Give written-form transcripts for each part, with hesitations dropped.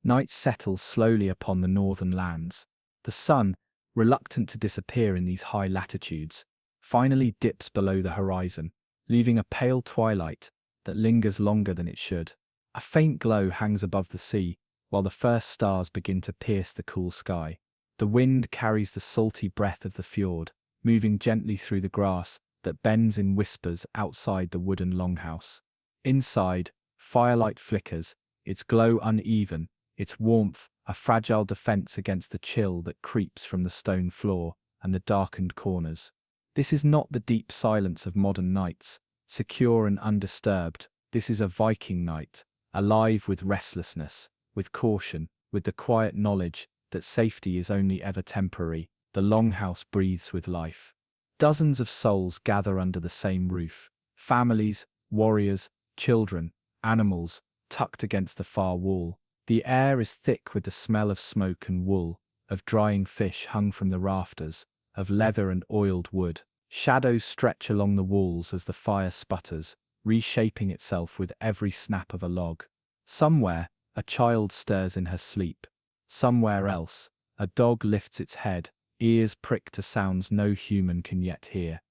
Night settles slowly upon the northern lands. The sun, reluctant to disappear in these high latitudes, finally dips below the horizon, leaving a pale twilight that lingers longer than it should. A faint glow hangs above the sea, while the first stars begin to pierce the cool sky. The wind carries the salty breath of the fjord, moving gently through the grass that bends in whispers outside the wooden longhouse. Inside, firelight flickers, its glow uneven, its warmth a fragile defense against the chill that creeps from the stone floor and the darkened corners. This is not the deep silence of modern nights, secure and undisturbed. This is a Viking night, alive with restlessness, with caution, with the quiet knowledge that safety is only ever temporary. The longhouse breathes with life. Dozens of souls gather under the same roof. Families, warriors, children, animals, tucked against the far wall. The air is thick with the smell of smoke and wool, of drying fish hung from the rafters, of leather and oiled wood. Shadows stretch along the walls as the fire sputters, reshaping itself with every snap of a log. Somewhere, a child stirs in her sleep. Somewhere else, a dog lifts its head, ears pricked to sounds no human can yet hear.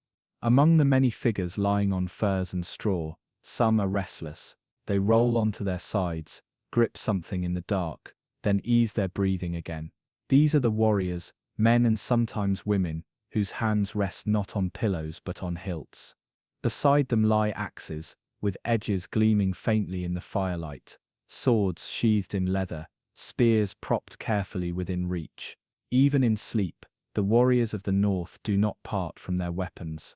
Among the many figures lying on furs and straw, some are restless. They roll onto their sides, grip something in the dark, then ease their breathing again. These are the warriors, men and sometimes women, whose hands rest not on pillows but on hilts. Beside them lie axes, with edges gleaming faintly in the firelight, swords sheathed in leather, spears propped carefully within reach. Even in sleep, the warriors of the north do not part from their weapons.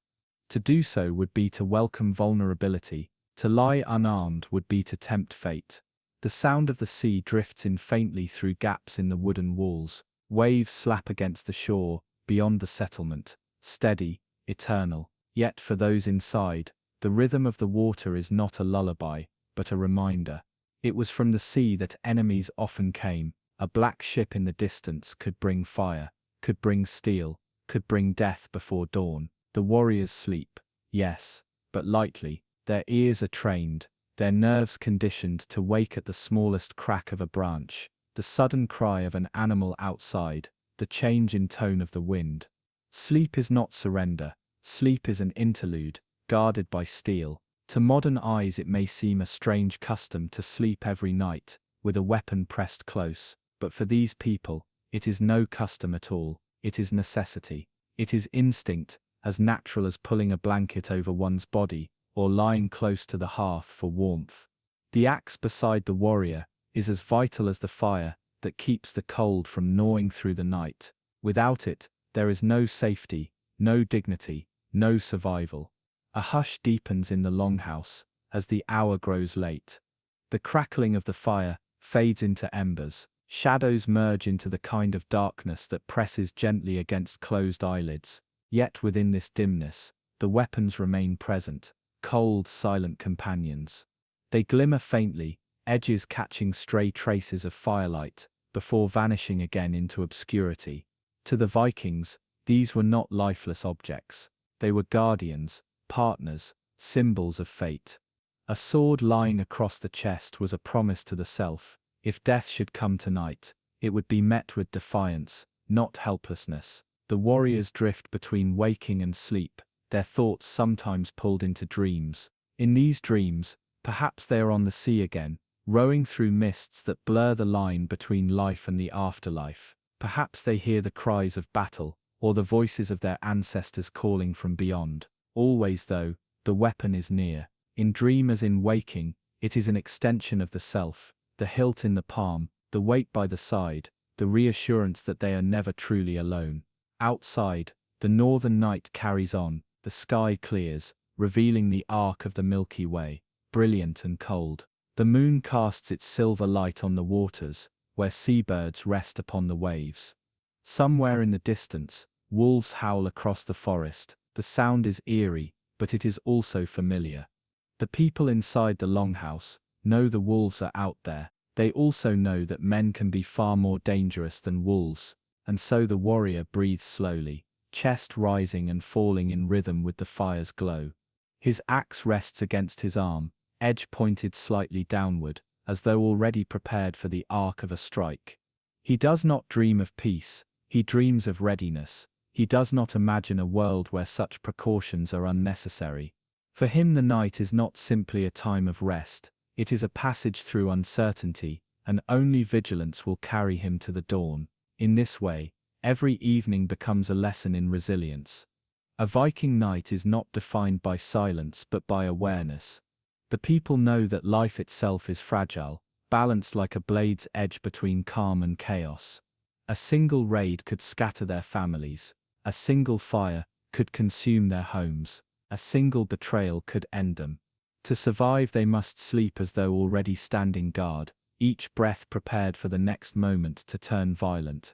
To do so would be to welcome vulnerability, to lie unarmed would be to tempt fate. The sound of the sea drifts in faintly through gaps in the wooden walls. Waves slap against the shore, beyond the settlement, steady, eternal. Yet for those inside, the rhythm of the water is not a lullaby, but a reminder. It was from the sea that enemies often came. A black ship in the distance could bring fire, could bring steel, could bring death before dawn. The warriors sleep, yes, but lightly. Their ears are trained, their nerves conditioned to wake at the smallest crack of a branch, the sudden cry of an animal outside, the change in tone of the wind. Sleep is not surrender. Sleep is an interlude, guarded by steel. To modern eyes it may seem a strange custom to sleep every night, with a weapon pressed close, but for these people, it is no custom at all. It is necessity. It is instinct, as natural as pulling a blanket over one's body, or lying close to the hearth for warmth. The axe beside the warrior is as vital as the fire that keeps the cold from gnawing through the night. Without it, there is no safety, no dignity, no survival. A hush deepens in the longhouse as the hour grows late. The crackling of the fire fades into embers. Shadows merge into the kind of darkness that presses gently against closed eyelids. Yet within this dimness, the weapons remain present, cold, silent companions. They glimmer faintly, edges catching stray traces of firelight, before vanishing again into obscurity. To the Vikings, these were not lifeless objects. They were guardians, partners, symbols of fate. A sword lying across the chest was a promise to the self. If death should come tonight, it would be met with defiance, not helplessness. The warriors drift between waking and sleep, their thoughts sometimes pulled into dreams. In these dreams, perhaps they are on the sea again, rowing through mists that blur the line between life and the afterlife. Perhaps they hear the cries of battle, or the voices of their ancestors calling from beyond. Always, though, the weapon is near. In dream as in waking, it is an extension of the self, the hilt in the palm, the weight by the side, the reassurance that they are never truly alone. Outside, the northern night carries on, the sky clears, revealing the arc of the Milky Way, brilliant and cold. The moon casts its silver light on the waters, where seabirds rest upon the waves. Somewhere in the distance, wolves howl across the forest. The sound is eerie, but it is also familiar. The people inside the longhouse know the wolves are out there. They also know that men can be far more dangerous than wolves, and so the warrior breathes slowly, chest rising and falling in rhythm with the fire's glow. His axe rests against his arm, edge pointed slightly downward, as though already prepared for the arc of a strike. He does not dream of peace, he dreams of readiness. He does not imagine a world where such precautions are unnecessary. For him the night is not simply a time of rest, it is a passage through uncertainty, and only vigilance will carry him to the dawn. In this way, every evening becomes a lesson in resilience. A Viking night is not defined by silence but by awareness. The people know that life itself is fragile, balanced like a blade's edge between calm and chaos. A single raid could scatter their families. A single fire could consume their homes. A single betrayal could end them. To survive they must sleep as though already standing guard, each breath prepared for the next moment to turn violent.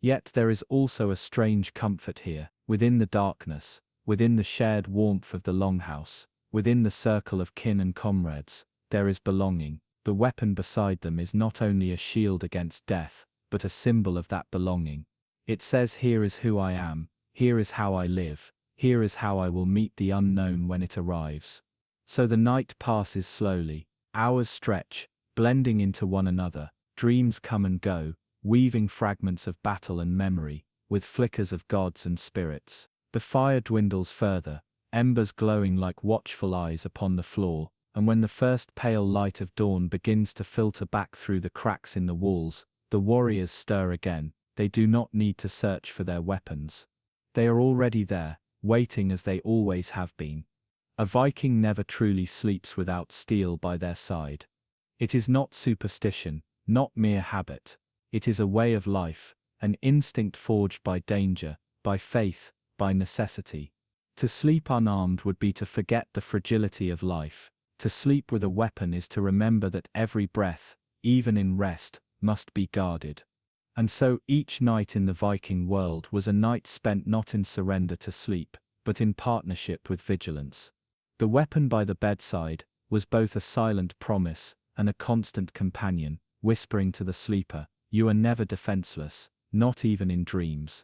Yet there is also a strange comfort here, within the darkness, within the shared warmth of the longhouse, within the circle of kin and comrades, there is belonging. The weapon beside them is not only a shield against death, but a symbol of that belonging. It says, "Here is who I am, here is how I live, here is how I will meet the unknown when it arrives." So the night passes slowly, hours stretch, blending into one another, dreams come and go, weaving fragments of battle and memory, with flickers of gods and spirits. The fire dwindles further, embers glowing like watchful eyes upon the floor, and when the first pale light of dawn begins to filter back through the cracks in the walls, the warriors stir again. They do not need to search for their weapons. They are already there, waiting as they always have been. A Viking never truly sleeps without steel by their side. It is not superstition, not mere habit. It is a way of life, an instinct forged by danger, by faith, by necessity. To sleep unarmed would be to forget the fragility of life. To sleep with a weapon is to remember that every breath, even in rest, must be guarded. And so each night in the Viking world was a night spent not in surrender to sleep, but in partnership with vigilance. The weapon by the bedside was both a silent promise and a constant companion, whispering to the sleeper, "You are never defenseless, not even in dreams."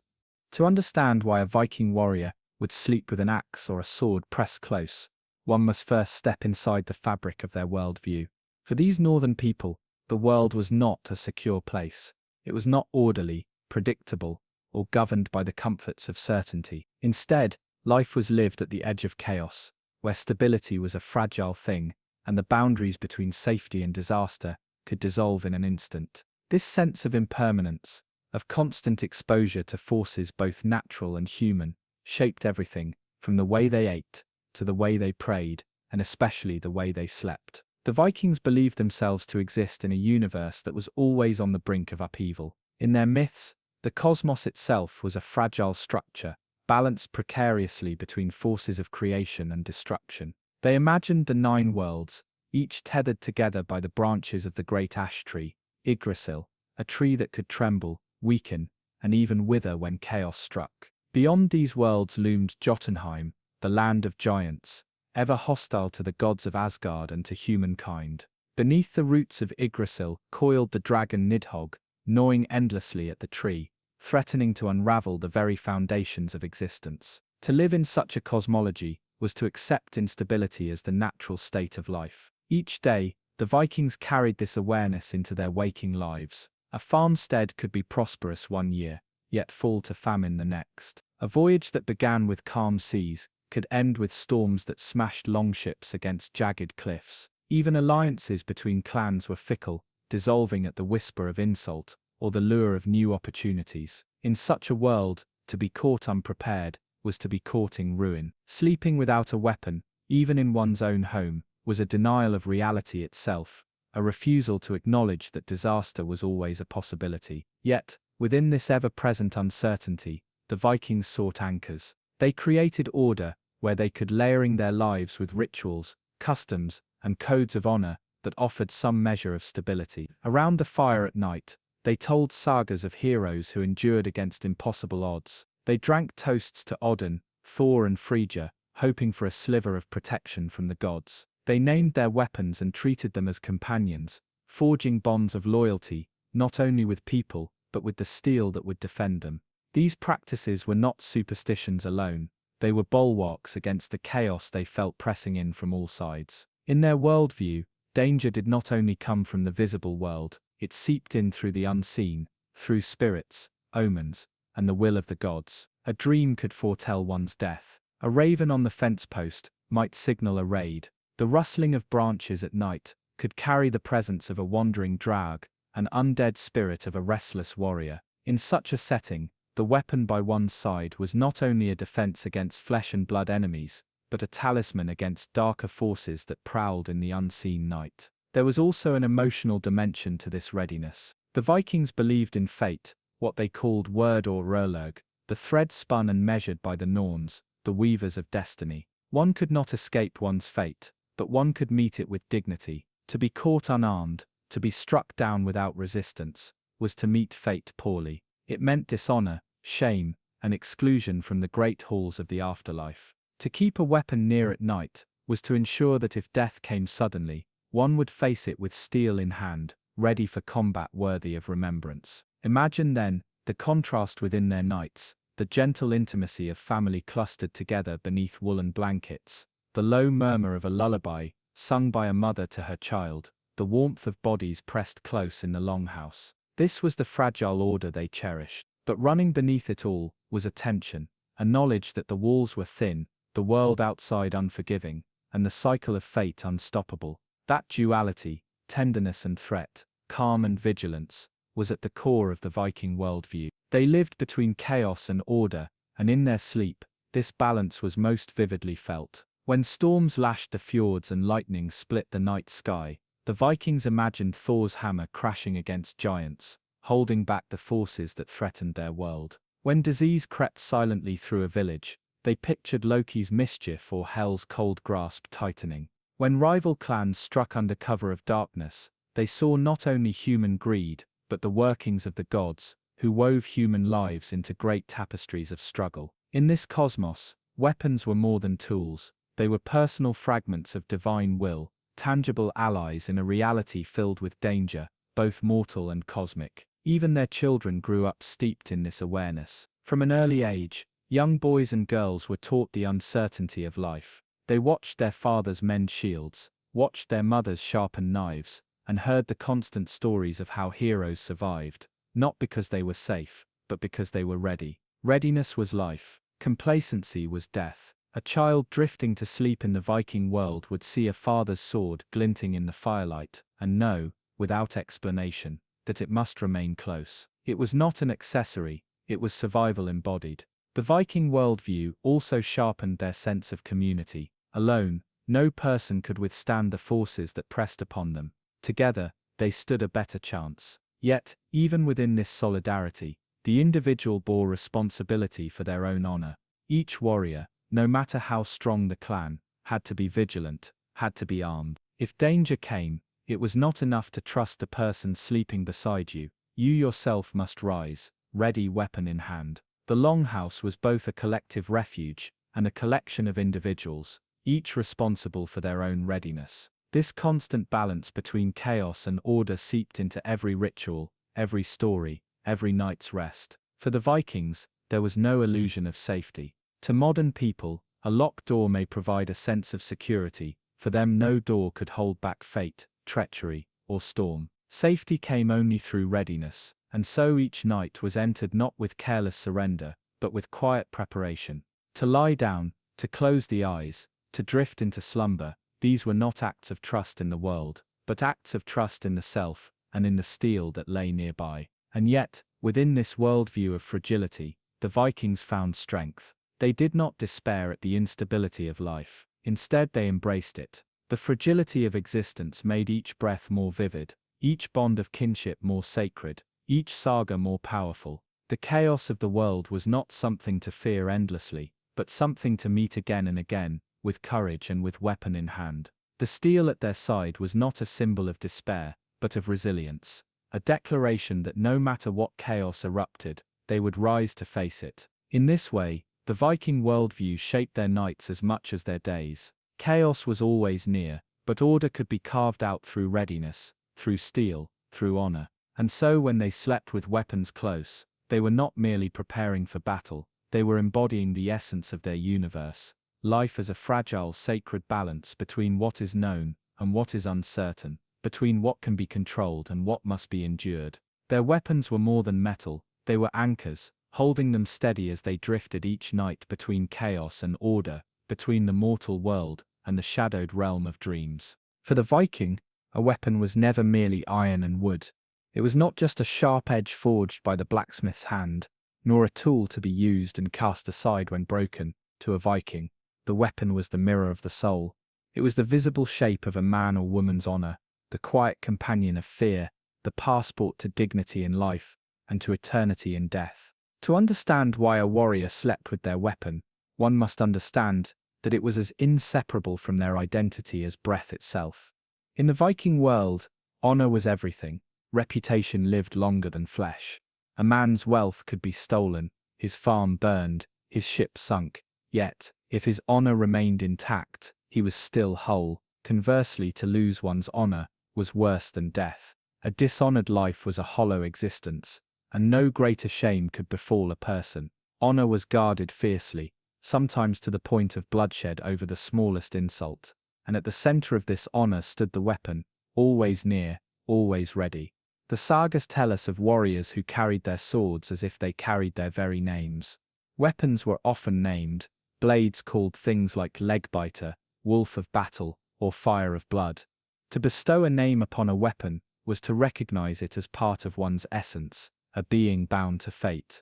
To understand why a Viking warrior would sleep with an axe or a sword pressed close, one must first step inside the fabric of their worldview. For these northern people, the world was not a secure place. It was not orderly, predictable, or governed by the comforts of certainty. Instead, life was lived at the edge of chaos, where stability was a fragile thing, and the boundaries between safety and disaster could dissolve in an instant. This sense of impermanence, of constant exposure to forces both natural and human, shaped everything, from the way they ate, to the way they prayed, and especially the way they slept. The Vikings believed themselves to exist in a universe that was always on the brink of upheaval. In their myths, the cosmos itself was a fragile structure, balanced precariously between forces of creation and destruction. They imagined the 9 worlds, each tethered together by the branches of the great ash tree, Yggdrasil, a tree that could tremble, weaken, and even wither when chaos struck. Beyond these worlds loomed Jotunheim, the land of giants, ever hostile to the gods of Asgard and to humankind. Beneath the roots of Yggdrasil coiled the dragon Nidhogg, gnawing endlessly at the tree, threatening to unravel the very foundations of existence. To live in such a cosmology was to accept instability as the natural state of life. Each day, the Vikings carried this awareness into their waking lives. A farmstead could be prosperous one year, yet fall to famine the next. A voyage that began with calm seas could end with storms that smashed longships against jagged cliffs. Even alliances between clans were fickle, dissolving at the whisper of insult or the lure of new opportunities. In such a world, to be caught unprepared was to be courting ruin. Sleeping without a weapon, even in one's own home, was a denial of reality itself, a refusal to acknowledge that disaster was always a possibility. Yet, within this ever-present uncertainty, the Vikings sought anchors. They created order, where they could, layering their lives with rituals, customs, and codes of honor that offered some measure of stability. Around the fire at night, they told sagas of heroes who endured against impossible odds. They drank toasts to Odin, Thor and Frigga, hoping for a sliver of protection from the gods. They named their weapons and treated them as companions, forging bonds of loyalty, not only with people, but with the steel that would defend them. These practices were not superstitions alone, they were bulwarks against the chaos they felt pressing in from all sides. In their worldview, danger did not only come from the visible world, it seeped in through the unseen, through spirits, omens, and the will of the gods. A dream could foretell one's death. A raven on the fence post might signal a raid. The rustling of branches at night could carry the presence of a wandering drag, an undead spirit of a restless warrior. In such a setting, the weapon by one's side was not only a defense against flesh and blood enemies, but a talisman against darker forces that prowled in the unseen night. There was also an emotional dimension to this readiness. The Vikings believed in fate, what they called word or rörlög, the thread spun and measured by the Norns, the weavers of destiny. One could not escape one's fate, but one could meet it with dignity. To be caught unarmed, to be struck down without resistance, was to meet fate poorly. It meant dishonor, shame, and exclusion from the great halls of the afterlife. To keep a weapon near at night was to ensure that if death came suddenly, one would face it with steel in hand, ready for combat worthy of remembrance. Imagine then the contrast within their nights, the gentle intimacy of family clustered together beneath woolen blankets, the low murmur of a lullaby sung by a mother to her child, the warmth of bodies pressed close in the longhouse. This was the fragile order they cherished. But running beneath it all was a tension, a knowledge that the walls were thin, the world outside unforgiving, and the cycle of fate unstoppable. That duality, tenderness and threat, calm and vigilance, was at the core of the Viking worldview. They lived between chaos and order, and in their sleep, this balance was most vividly felt. When storms lashed the fjords and lightning split the night sky, the Vikings imagined Thor's hammer crashing against giants, holding back the forces that threatened their world. When disease crept silently through a village, they pictured Loki's mischief or Hel's cold grasp tightening. When rival clans struck under cover of darkness, they saw not only human greed, but the workings of the gods, who wove human lives into great tapestries of struggle. In this cosmos, weapons were more than tools. They were personal fragments of divine will, tangible allies in a reality filled with danger, both mortal and cosmic. Even their children grew up steeped in this awareness. From an early age, young boys and girls were taught the uncertainty of life. They watched their fathers mend shields, watched their mothers sharpen knives, and heard the constant stories of how heroes survived, not because they were safe, but because they were ready. Readiness was life. Complacency was death. A child drifting to sleep in the Viking world would see a father's sword glinting in the firelight, and know, without explanation, that it must remain close. It was not an accessory, it was survival embodied. The Viking worldview also sharpened their sense of community. Alone, no person could withstand the forces that pressed upon them. Together, they stood a better chance. Yet, even within this solidarity, the individual bore responsibility for their own honor. Each warrior, no matter how strong the clan, had to be vigilant, had to be armed. If danger came, it was not enough to trust the person sleeping beside you. You yourself must rise, ready weapon in hand. The longhouse was both a collective refuge and a collection of individuals, each responsible for their own readiness. This constant balance between chaos and order seeped into every ritual, every story, every night's rest. For the Vikings, there was no illusion of safety. To modern people, a locked door may provide a sense of security. For them, no door could hold back fate, treachery, or storm. Safety came only through readiness, and so each night was entered not with careless surrender, but with quiet preparation. To lie down, to close the eyes, to drift into slumber, these were not acts of trust in the world, but acts of trust in the self, and in the steel that lay nearby. And yet, within this worldview of fragility, the Vikings found strength. They did not despair at the instability of life. Instead, they embraced it. The fragility of existence made each breath more vivid, each bond of kinship more sacred, each saga more powerful. The chaos of the world was not something to fear endlessly, but something to meet again and again, with courage and with weapon in hand. The steel at their side was not a symbol of despair, but of resilience, a declaration that no matter what chaos erupted, they would rise to face it. In this way, the Viking worldview shaped their nights as much as their days. Chaos was always near, but order could be carved out through readiness, through steel, through honor. And so when they slept with weapons close, they were not merely preparing for battle, they were embodying the essence of their universe. Life as a fragile, sacred balance between what is known and what is uncertain, between what can be controlled and what must be endured. Their weapons were more than metal, they were anchors, holding them steady as they drifted each night between chaos and order, between the mortal world and the shadowed realm of dreams. For the Viking, a weapon was never merely iron and wood. It was not just a sharp edge forged by the blacksmith's hand, nor a tool to be used and cast aside when broken. To a Viking, the weapon was the mirror of the soul. It was the visible shape of a man or woman's honor, the quiet companion of fear, the passport to dignity in life, and to eternity in death. To understand why a warrior slept with their weapon, one must understand that it was as inseparable from their identity as breath itself. In the Viking world, honor was everything. Reputation lived longer than flesh. A man's wealth could be stolen, his farm burned, his ship sunk, yet, if his honor remained intact, he was still whole. Conversely, to lose one's honor was worse than death. A dishonored life was a hollow existence, and no greater shame could befall a person. Honor was guarded fiercely, sometimes to the point of bloodshed over the smallest insult, and at the center of this honor stood the weapon, always near, always ready. The sagas tell us of warriors who carried their swords as if they carried their very names. Weapons were often named, blades called things like Legbiter, Wolf of Battle, or Fire of Blood. To bestow a name upon a weapon was to recognize it as part of one's essence, a being bound to fate.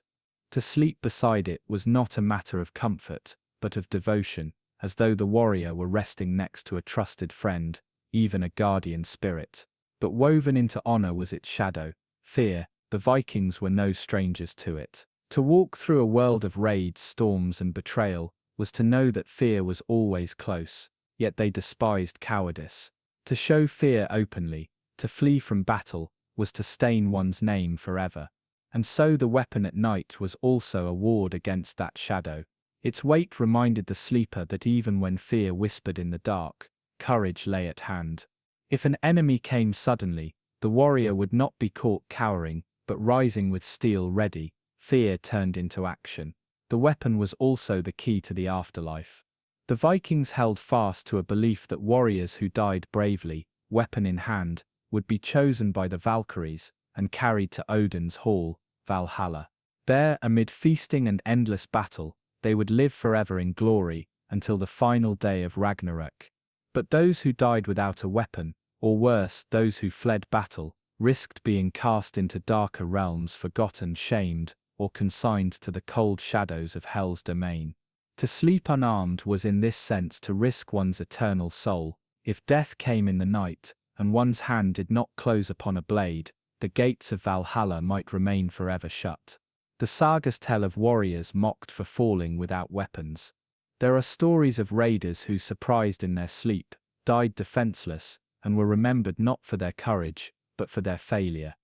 To sleep beside it was not a matter of comfort, but of devotion, as though the warrior were resting next to a trusted friend, even a guardian spirit. But woven into honor was its shadow, fear. The Vikings were no strangers to it. To walk through a world of raids, storms, and betrayal was to know that fear was always close, yet they despised cowardice. To show fear openly, to flee from battle, was to stain one's name forever. And so the weapon at night was also a ward against that shadow. Its weight reminded the sleeper that even when fear whispered in the dark, courage lay at hand. If an enemy came suddenly, the warrior would not be caught cowering, but rising with steel ready. Fear turned into action. The weapon was also the key to the afterlife. The Vikings held fast to a belief that warriors who died bravely, weapon in hand, would be chosen by the Valkyries and carried to Odin's hall, Valhalla. There, amid feasting and endless battle, they would live forever in glory until the final day of Ragnarok. But those who died without a weapon, or worse, those who fled battle, risked being cast into darker realms, forgotten, shamed, or consigned to the cold shadows of hell's domain. To sleep unarmed was in this sense to risk one's eternal soul. If death came in the night, and one's hand did not close upon a blade, the gates of Valhalla might remain forever shut. The sagas tell of warriors mocked for falling without weapons. There are stories of raiders who, surprised in their sleep, died defenseless, and were remembered not for their courage, but for their failure.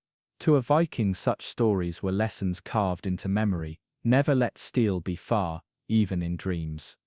To a Viking, such stories were lessons carved into memory. Never let steel be far, even in dreams.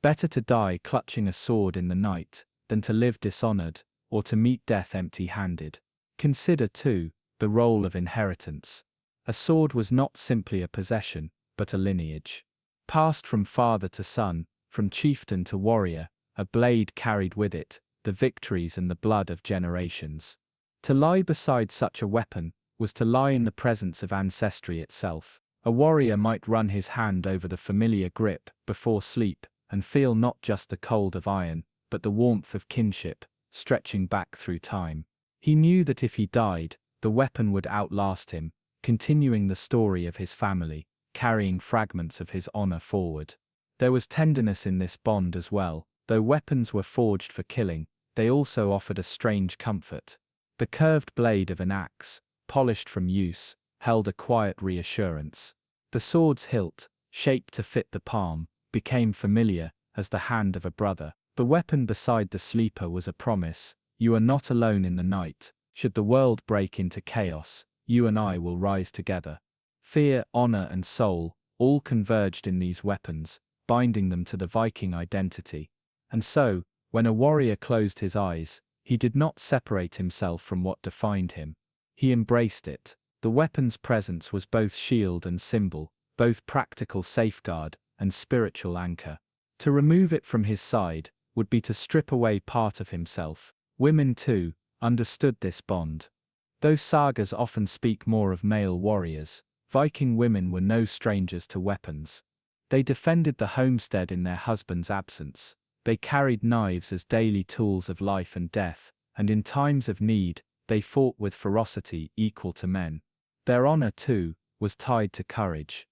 Better to die clutching a sword in the night, than to live dishonored, or to meet death empty-handed. Consider, too, the role of inheritance. A sword was not simply a possession, but a lineage. Passed from father to son, from chieftain to warrior, a blade carried with it the victories and the blood of generations. To lie beside such a weapon was to lie in the presence of ancestry itself. A warrior might run his hand over the familiar grip before sleep and feel not just the cold of iron, but the warmth of kinship, stretching back through time. He knew that if he died, the weapon would outlast him, continuing the story of his family, carrying fragments of his honor forward. There was tenderness in this bond as well. Though weapons were forged for killing, they also offered a strange comfort. The curved blade of an axe, polished from use, held a quiet reassurance. The sword's hilt, shaped to fit the palm, became familiar as the hand of a brother. The weapon beside the sleeper was a promise: you are not alone in the night. Should the world break into chaos, you and I will rise together. Fear, honor, and soul all converged in these weapons, binding them to the Viking identity. And so, when a warrior closed his eyes, he did not separate himself from what defined him. He embraced it. The weapon's presence was both shield and symbol, both practical safeguard and spiritual anchor. To remove it from his side would be to strip away part of himself, Women, too, understood this bond. Though sagas often speak more of male warriors, Viking women were no strangers to weapons. They defended the homestead in their husband's absence. They carried knives as daily tools of life and death, and in times of need, they fought with ferocity equal to men. Their honor, too, was tied to courage.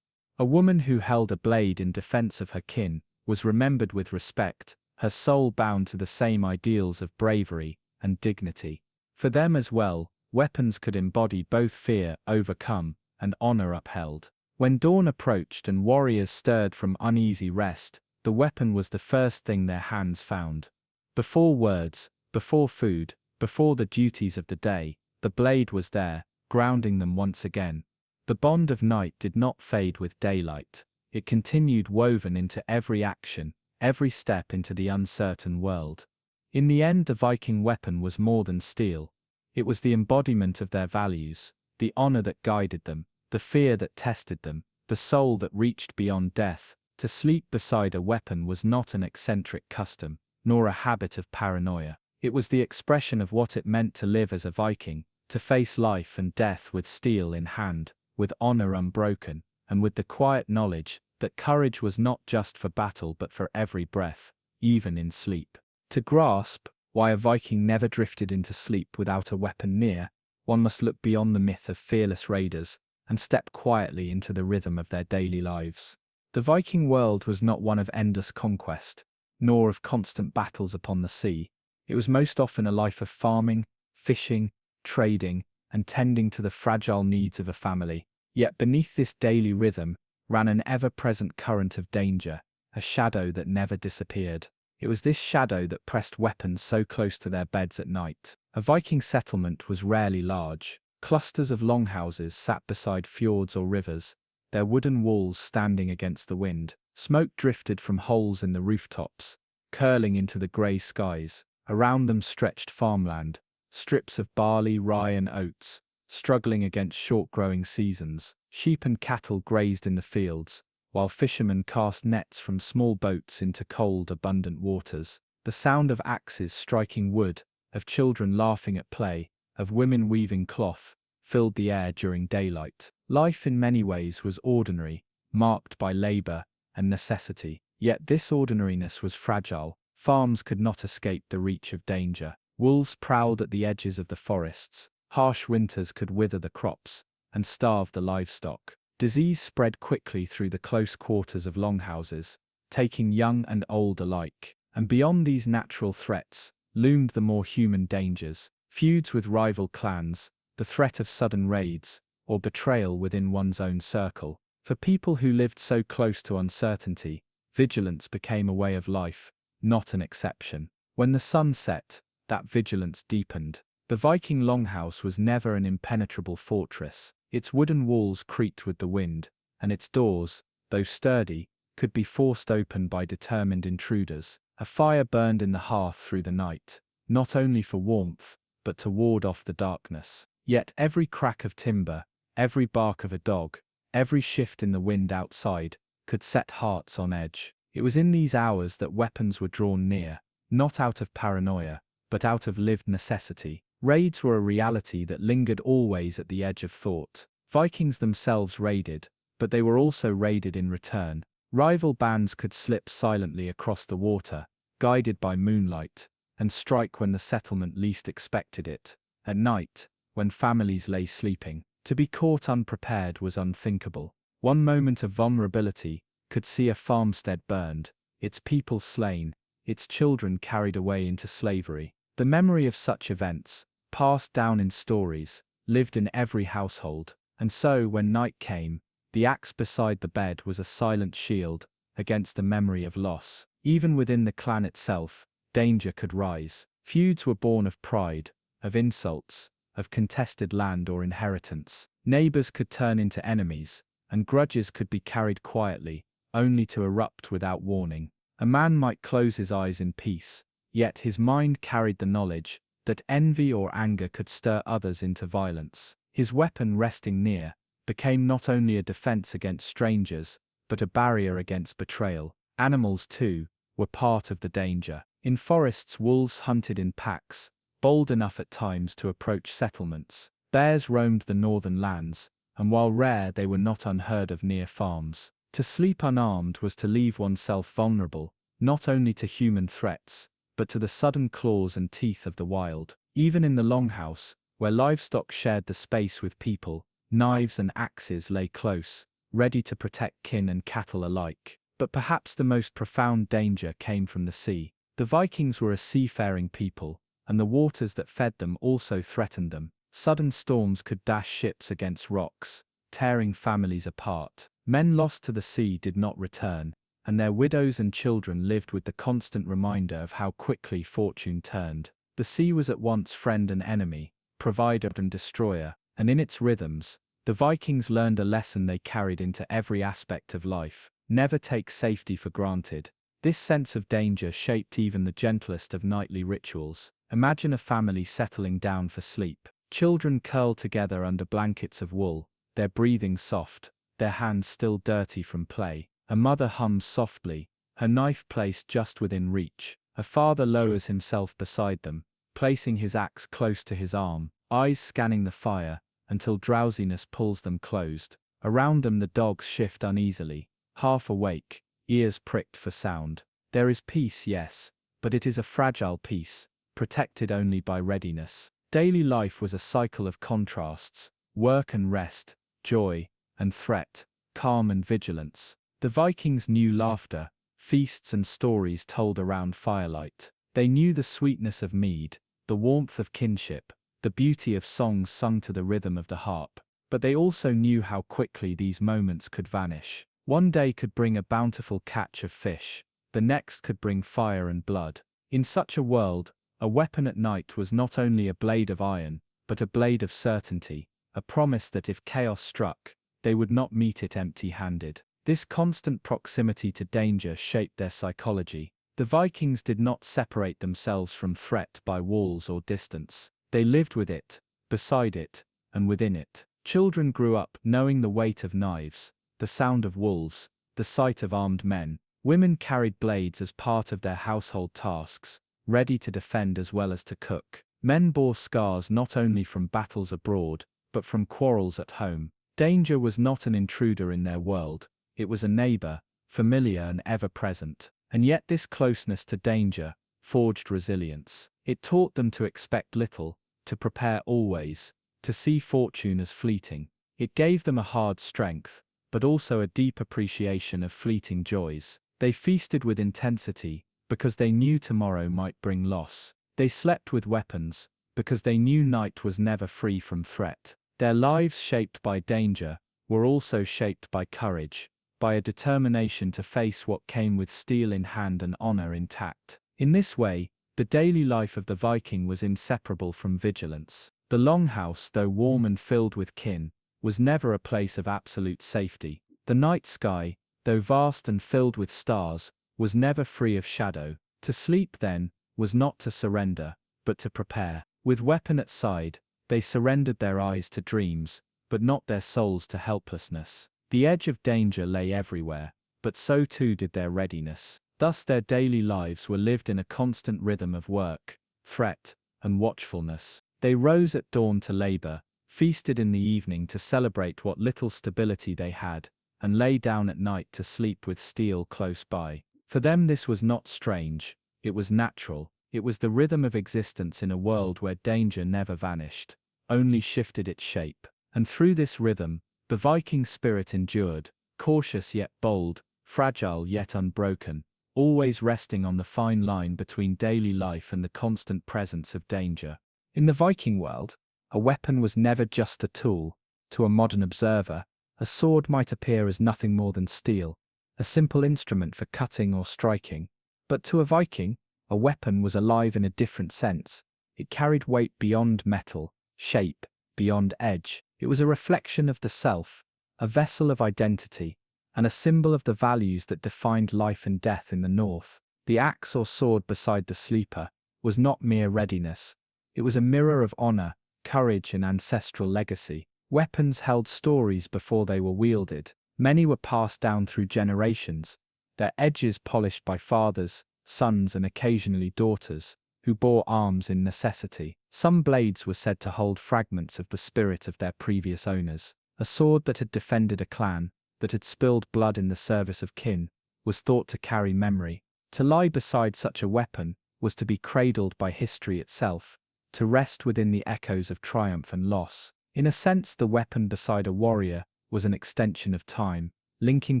A woman who held a blade in defense of her kin was remembered with respect, her soul bound to the same ideals of bravery and dignity. For them as well, weapons could embody both fear overcome and honor upheld. When dawn approached and warriors stirred from uneasy rest, the weapon was the first thing their hands found. Before words, before food, before the duties of the day, the blade was there, grounding them once again. The bond of night did not fade with daylight. It continued woven into every action, every step into the uncertain world. In the end, the Viking weapon was more than steel. It was the embodiment of their values, the honor that guided them, the fear that tested them, the soul that reached beyond death. To sleep beside a weapon was not an eccentric custom, nor a habit of paranoia. It was the expression of what it meant to live as a Viking, to face life and death with steel in hand, with honor unbroken, and with the quiet knowledge that courage was not just for battle but for every breath, even in sleep. To grasp why a Viking never drifted into sleep without a weapon near, one must look beyond the myth of fearless raiders and step quietly into the rhythm of their daily lives. The Viking world was not one of endless conquest, nor of constant battles upon the sea. It was most often a life of farming, fishing, trading, and tending to the fragile needs of a family. Yet beneath this daily rhythm ran an ever-present current of danger, a shadow that never disappeared. It was this shadow that pressed weapons so close to their beds at night. A Viking settlement was rarely large. Clusters of longhouses sat beside fjords or rivers, their wooden walls standing against the wind. Smoke drifted from holes in the rooftops, curling into the grey skies. Around them stretched farmland, strips of barley, rye and oats, struggling against short-growing seasons. Sheep and cattle grazed in the fields, while fishermen cast nets from small boats into cold, abundant waters. The sound of axes striking wood, of children laughing at play, of women weaving cloth, filled the air during daylight. Life in many ways was ordinary, marked by labor and necessity. Yet this ordinariness was fragile. Farms could not escape the reach of danger. Wolves prowled at the edges of the forests. Harsh winters could wither the crops and starve the livestock. Disease spread quickly through the close quarters of longhouses, taking young and old alike. And beyond these natural threats loomed the more human dangers, feuds with rival clans, the threat of sudden raids, or betrayal within one's own circle. For people who lived so close to uncertainty, vigilance became a way of life, not an exception. When the sun set, that vigilance deepened. The Viking longhouse was never an impenetrable fortress. Its wooden walls creaked with the wind, and its doors, though sturdy, could be forced open by determined intruders. A fire burned in the hearth through the night, not only for warmth, but to ward off the darkness. Yet every crack of timber, every bark of a dog, every shift in the wind outside, could set hearts on edge. It was in these hours that weapons were drawn near, not out of paranoia, but out of lived necessity. Raids were a reality that lingered always at the edge of thought. Vikings themselves raided, but they were also raided in return. Rival bands could slip silently across the water, guided by moonlight, and strike when the settlement least expected it. At night, when families lay sleeping, to be caught unprepared was unthinkable. One moment of vulnerability could see a farmstead burned, its people slain, its children carried away into slavery. The memory of such events, passed down in stories, lived in every household. And so, when night came, the axe beside the bed was a silent shield against the memory of loss. Even within the clan itself, danger could rise. Feuds were born of pride, of insults, of contested land or inheritance. Neighbors could turn into enemies, and grudges could be carried quietly, only to erupt without warning. A man might close his eyes in peace, yet his mind carried the knowledge that envy or anger could stir others into violence. His weapon resting near became not only a defense against strangers, but a barrier against betrayal. Animals, too, were part of the danger. In forests, wolves hunted in packs, bold enough at times to approach settlements. Bears roamed the northern lands, and while rare, they were not unheard of near farms. To sleep unarmed was to leave oneself vulnerable, not only to human threats, but to the sudden claws and teeth of the wild. Even in the longhouse, where livestock shared the space with people, knives and axes lay close, ready to protect kin and cattle alike. But perhaps the most profound danger came from the sea. The Vikings were a seafaring people, and the waters that fed them also threatened them. Sudden storms could dash ships against rocks, tearing families apart. Men lost to the sea did not return, and their widows and children lived with the constant reminder of how quickly fortune turned. The sea was at once friend and enemy, provider and destroyer, and in its rhythms, the Vikings learned a lesson they carried into every aspect of life: never take safety for granted. This sense of danger shaped even the gentlest of nightly rituals. Imagine a family settling down for sleep. Children curl together under blankets of wool, their breathing soft, their hands still dirty from play. A mother hums softly, her knife placed just within reach. A father lowers himself beside them, placing his axe close to his arm, eyes scanning the fire, until drowsiness pulls them closed. Around them the dogs shift uneasily, half awake, ears pricked for sound. There is peace, yes, but it is a fragile peace, protected only by readiness. Daily life was a cycle of contrasts: work and rest, joy and threat, calm and vigilance. The Vikings knew laughter, feasts and stories told around firelight. They knew the sweetness of mead, the warmth of kinship, the beauty of songs sung to the rhythm of the harp. But they also knew how quickly these moments could vanish. One day could bring a bountiful catch of fish, the next could bring fire and blood. In such a world, a weapon at night was not only a blade of iron, but a blade of certainty, a promise that if chaos struck, they would not meet it empty-handed. This constant proximity to danger shaped their psychology. The Vikings did not separate themselves from threat by walls or distance. They lived with it, beside it, and within it. Children grew up knowing the weight of knives, the sound of wolves, the sight of armed men. Women carried blades as part of their household tasks, ready to defend as well as to cook. Men bore scars not only from battles abroad, but from quarrels at home. Danger was not an intruder in their world, it was a neighbor, familiar and ever-present. And yet this closeness to danger forged resilience. It taught them to expect little, to prepare always, to see fortune as fleeting. It gave them a hard strength, but also a deep appreciation of fleeting joys. They feasted with intensity, because they knew tomorrow might bring loss. They slept with weapons, because they knew night was never free from threat. Their lives, shaped by danger, were also shaped by courage, by a determination to face what came with steel in hand and honor intact. In this way, the daily life of the Viking was inseparable from vigilance. The longhouse, though warm and filled with kin, was never a place of absolute safety. The night sky, though vast and filled with stars, was never free of shadow. To sleep, then, was not to surrender, but to prepare. With weapon at side, they surrendered their eyes to dreams, but not their souls to helplessness. The edge of danger lay everywhere, but so too did their readiness. Thus their daily lives were lived in a constant rhythm of work, threat, and watchfulness. They rose at dawn to labor, feasted in the evening to celebrate what little stability they had, and lay down at night to sleep with steel close by. For them this was not strange, it was natural. It was the rhythm of existence in a world where danger never vanished, only shifted its shape. And through this rhythm, the Viking spirit endured, cautious yet bold, fragile yet unbroken, always resting on the fine line between daily life and the constant presence of danger. In the Viking world, a weapon was never just a tool. To a modern observer, a sword might appear as nothing more than steel, a simple instrument for cutting or striking. But to a Viking, a weapon was alive in a different sense. It carried weight beyond metal, shape beyond edge. It was a reflection of the self, a vessel of identity, and a symbol of the values that defined life and death in the North. The axe or sword beside the sleeper was not mere readiness. It was a mirror of honor, courage, and ancestral legacy. Weapons held stories before they were wielded. Many were passed down through generations, their edges polished by fathers, sons, and occasionally daughters. who bore arms in necessity. Some blades were said to hold fragments of the spirit of their previous owners. A sword that had defended a clan, that had spilled blood in the service of kin, was thought to carry memory. To lie beside such a weapon was to be cradled by history itself, to rest within the echoes of triumph and loss. In a sense, the weapon beside a warrior was an extension of time, linking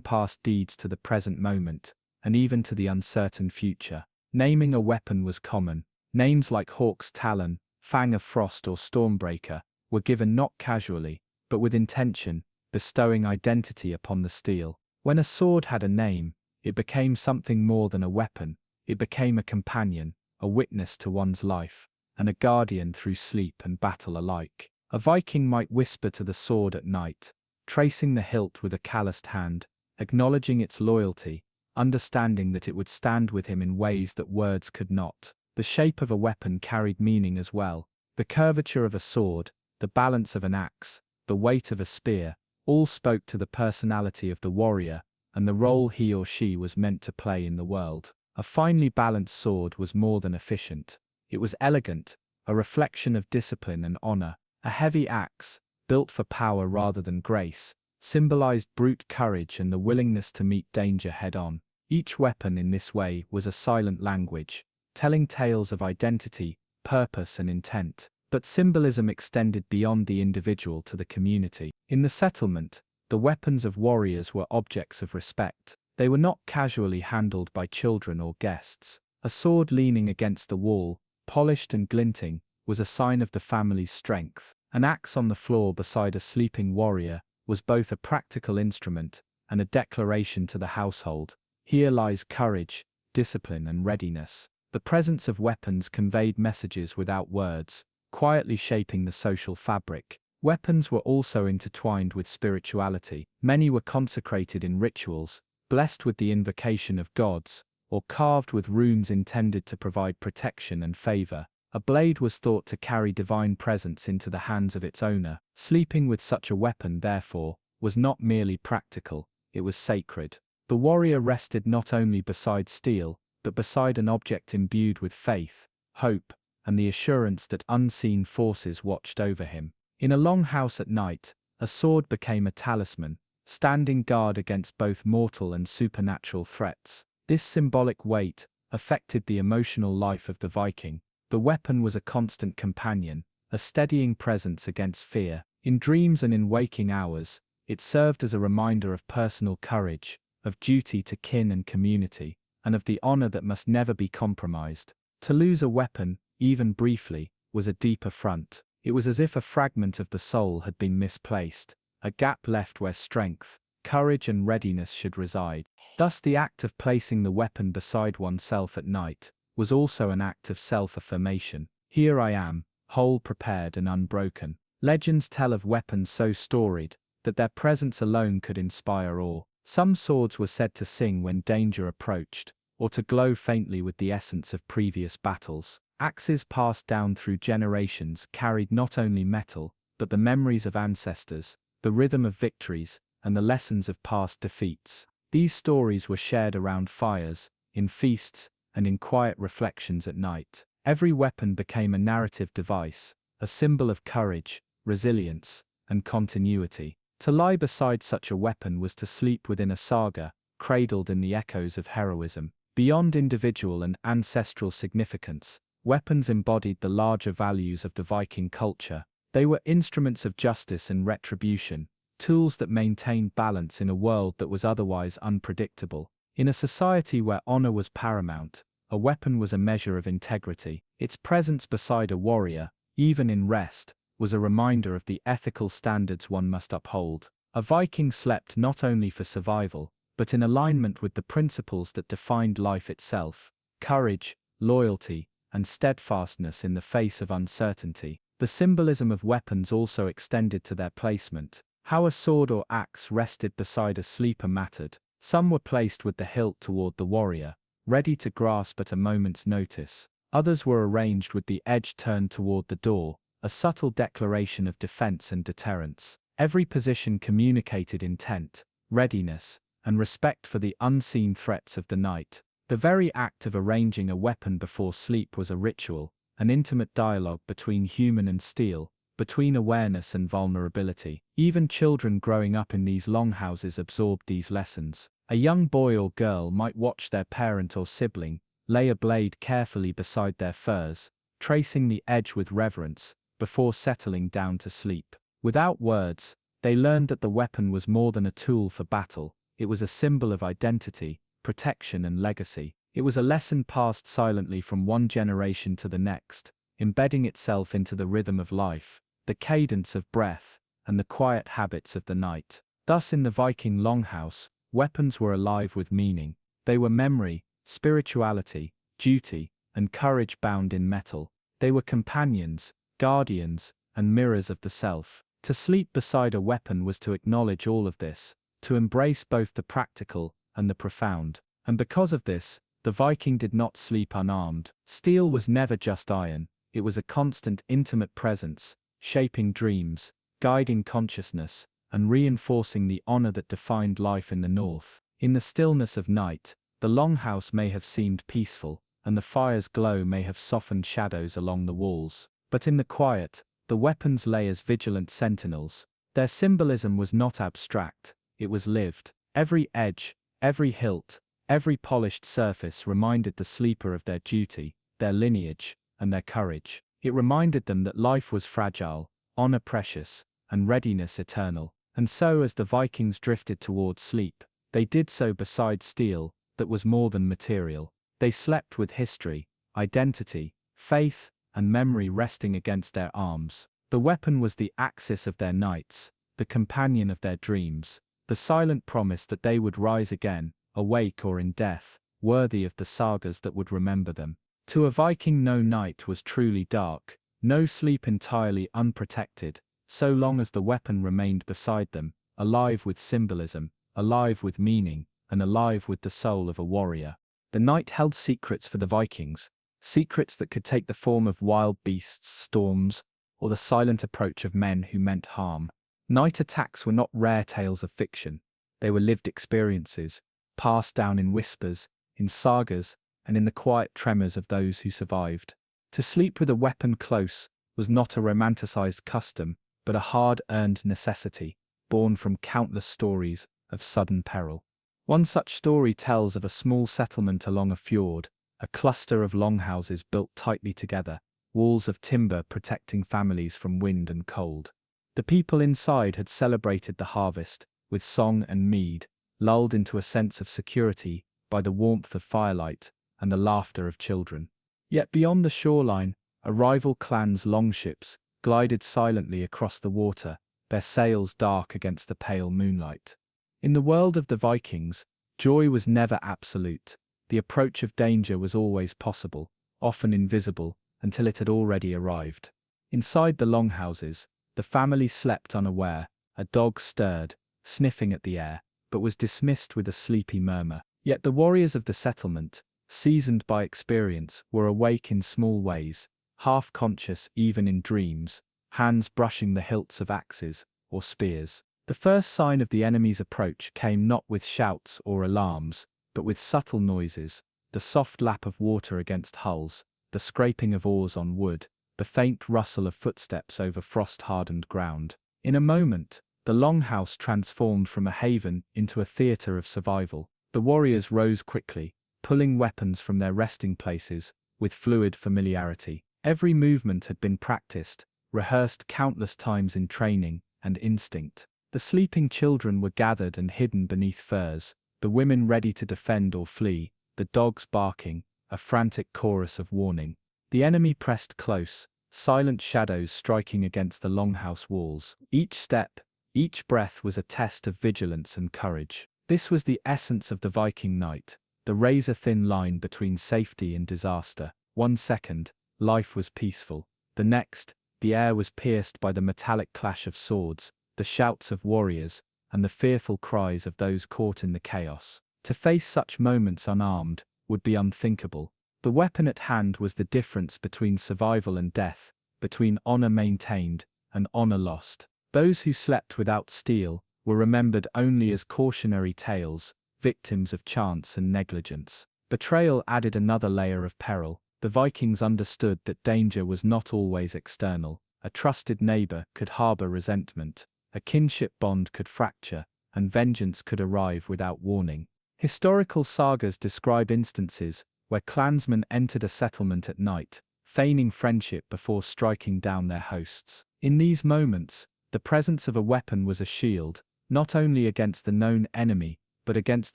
past deeds to the present moment, and even to the uncertain future. Naming a weapon was common. Names like Hawk's Talon, Fang of Frost, or Stormbreaker were given not casually, but with intention, bestowing identity upon the steel. When a sword had a name, it became something more than a weapon. It became a companion, a witness to one's life, and a guardian through sleep and battle alike. A Viking might whisper to the sword at night, tracing the hilt with a calloused hand, acknowledging its loyalty, understanding that it would stand with him in ways that words could not. The shape of a weapon carried meaning as well. The curvature of a sword, the balance of an axe, the weight of a spear, all spoke to the personality of the warrior and the role he or she was meant to play in the world. A finely balanced sword was more than efficient. It was elegant, a reflection of discipline and honor. A heavy axe, built for power rather than grace, symbolized brute courage and the willingness to meet danger head-on. Each weapon in this way was a silent language, telling tales of identity, purpose and intent. But symbolism extended beyond the individual to the community. In the settlement, the weapons of warriors were objects of respect. They were not casually handled by children or guests. A sword leaning against the wall, polished and glinting, was a sign of the family's strength. An axe on the floor beside a sleeping warrior was both a practical instrument and a declaration to the household. Here lies courage, discipline and readiness. The presence of weapons conveyed messages without words, quietly shaping the social fabric. Weapons were also intertwined with spirituality. Many were consecrated in rituals, blessed with the invocation of gods, or carved with runes intended to provide protection and favor. A blade was thought to carry divine presence into the hands of its owner. Sleeping with such a weapon, therefore, was not merely practical, it was sacred. The warrior rested not only beside steel, but beside an object imbued with faith, hope, and the assurance that unseen forces watched over him. In a long house at night, a sword became a talisman, standing guard against both mortal and supernatural threats. This symbolic weight affected the emotional life of the Viking. The weapon was a constant companion, a steadying presence against fear. In dreams and in waking hours, it served as a reminder of personal courage, of duty to kin and community, and of the honor that must never be compromised. To lose a weapon, even briefly, was a deep affront. It was as if a fragment of the soul had been misplaced, a gap left where strength, courage and readiness should reside. Thus the act of placing the weapon beside oneself at night was also an act of self-affirmation. Here I am, whole, prepared and unbroken. Legends tell of weapons so storied that their presence alone could inspire awe. Some swords were said to sing when danger approached, or to glow faintly with the essence of previous battles. Axes passed down through generations carried not only metal, but the memories of ancestors, the rhythm of victories, and the lessons of past defeats. These stories were shared around fires, in feasts, and in quiet reflections at night. Every weapon became a narrative device, a symbol of courage, resilience, and continuity. To lie beside such a weapon was to sleep within a saga, cradled in the echoes of heroism. Beyond individual and ancestral significance, weapons embodied the larger values of the Viking culture. They were instruments of justice and retribution, tools that maintained balance in a world that was otherwise unpredictable. In a society where honor was paramount, a weapon was a measure of integrity. Its presence beside a warrior, even in rest, was a reminder of the ethical standards one must uphold. A Viking slept not only for survival, but in alignment with the principles that defined life itself: courage, loyalty, and steadfastness in the face of uncertainty. The symbolism of weapons also extended to their placement. How a sword or axe rested beside a sleeper mattered. Some were placed with the hilt toward the warrior, ready to grasp at a moment's notice. Others were arranged with the edge turned toward the door, a subtle declaration of defense and deterrence. Every position communicated intent, readiness, and respect for the unseen threats of the night. The very act of arranging a weapon before sleep was a ritual, an intimate dialogue between human and steel, between awareness and vulnerability. Even children growing up in these longhouses absorbed these lessons. A young boy or girl might watch their parent or sibling lay a blade carefully beside their furs, tracing the edge with reverence, before settling down to sleep. Without words, they learned that the weapon was more than a tool for battle. It was a symbol of identity, protection and legacy. It was a lesson passed silently from one generation to the next, embedding itself into the rhythm of life, the cadence of breath, and the quiet habits of the night. Thus in the Viking longhouse, weapons were alive with meaning. They were memory, spirituality, duty, and courage bound in metal. They were companions, guardians, and mirrors of the self. To sleep beside a weapon was to acknowledge all of this, to embrace both the practical and the profound. And because of this, the Viking did not sleep unarmed. Steel was never just iron, it was a constant intimate presence, shaping dreams, guiding consciousness, and reinforcing the honor that defined life in the north. In the stillness of night, the longhouse may have seemed peaceful, and the fire's glow may have softened shadows along the walls. But in the quiet, the weapons lay as vigilant sentinels. Their symbolism was not abstract, it was lived. Every edge, every hilt, every polished surface reminded the sleeper of their duty, their lineage, and their courage. It reminded them that life was fragile, honor precious, and readiness eternal. And so as the Vikings drifted towards sleep, they did so beside steel that was more than material. They slept with history, identity, faith, and memory resting against their arms. The weapon was the axis of their nights, the companion of their dreams, the silent promise that they would rise again, awake or in death, worthy of the sagas that would remember them. To a Viking no night was truly dark, no sleep entirely unprotected, so long as the weapon remained beside them, alive with symbolism, alive with meaning, and alive with the soul of a warrior. The night held secrets for the Vikings, secrets that could take the form of wild beasts, storms, or the silent approach of men who meant harm. Night attacks were not rare tales of fiction. They were lived experiences, passed down in whispers, in sagas, and in the quiet tremors of those who survived. To sleep with a weapon close was not a romanticized custom, but a hard-earned necessity, born from countless stories of sudden peril. One such story tells of a small settlement along a fjord, a cluster of longhouses built tightly together, walls of timber protecting families from wind and cold. The people inside had celebrated the harvest, with song and mead, lulled into a sense of security by the warmth of firelight and the laughter of children. Yet beyond the shoreline, a rival clan's longships glided silently across the water, their sails dark against the pale moonlight. In the world of the Vikings, joy was never absolute. The approach of danger was always possible, often invisible, until it had already arrived. Inside the longhouses, the family slept unaware. A dog stirred, sniffing at the air, but was dismissed with a sleepy murmur. Yet the warriors of the settlement, seasoned by experience, were awake in small ways, half-conscious even in dreams, hands brushing the hilts of axes or spears. The first sign of the enemy's approach came not with shouts or alarms, but with subtle noises, the soft lap of water against hulls, the scraping of oars on wood, the faint rustle of footsteps over frost-hardened ground. In a moment, the longhouse transformed from a haven into a theater of survival. The warriors rose quickly, pulling weapons from their resting places with fluid familiarity. Every movement had been practiced, rehearsed countless times in training and instinct. The sleeping children were gathered and hidden beneath furs, the women ready to defend or flee, the dogs barking, a frantic chorus of warning. The enemy pressed close, silent shadows striking against the longhouse walls. Each step, each breath was a test of vigilance and courage. This was the essence of the Viking night, the razor-thin line between safety and disaster. 1 second, life was peaceful. The next, the air was pierced by the metallic clash of swords, the shouts of warriors, and the fearful cries of those caught in the chaos. To face such moments unarmed would be unthinkable. The weapon at hand was the difference between survival and death, between honor maintained and honor lost. Those who slept without steel were remembered only as cautionary tales, victims of chance and negligence. Betrayal added another layer of peril. The Vikings understood that danger was not always external. A trusted neighbor could harbor resentment, a kinship bond could fracture, and vengeance could arrive without warning. Historical sagas describe instances where clansmen entered a settlement at night, feigning friendship before striking down their hosts. In these moments, the presence of a weapon was a shield, not only against the known enemy, but against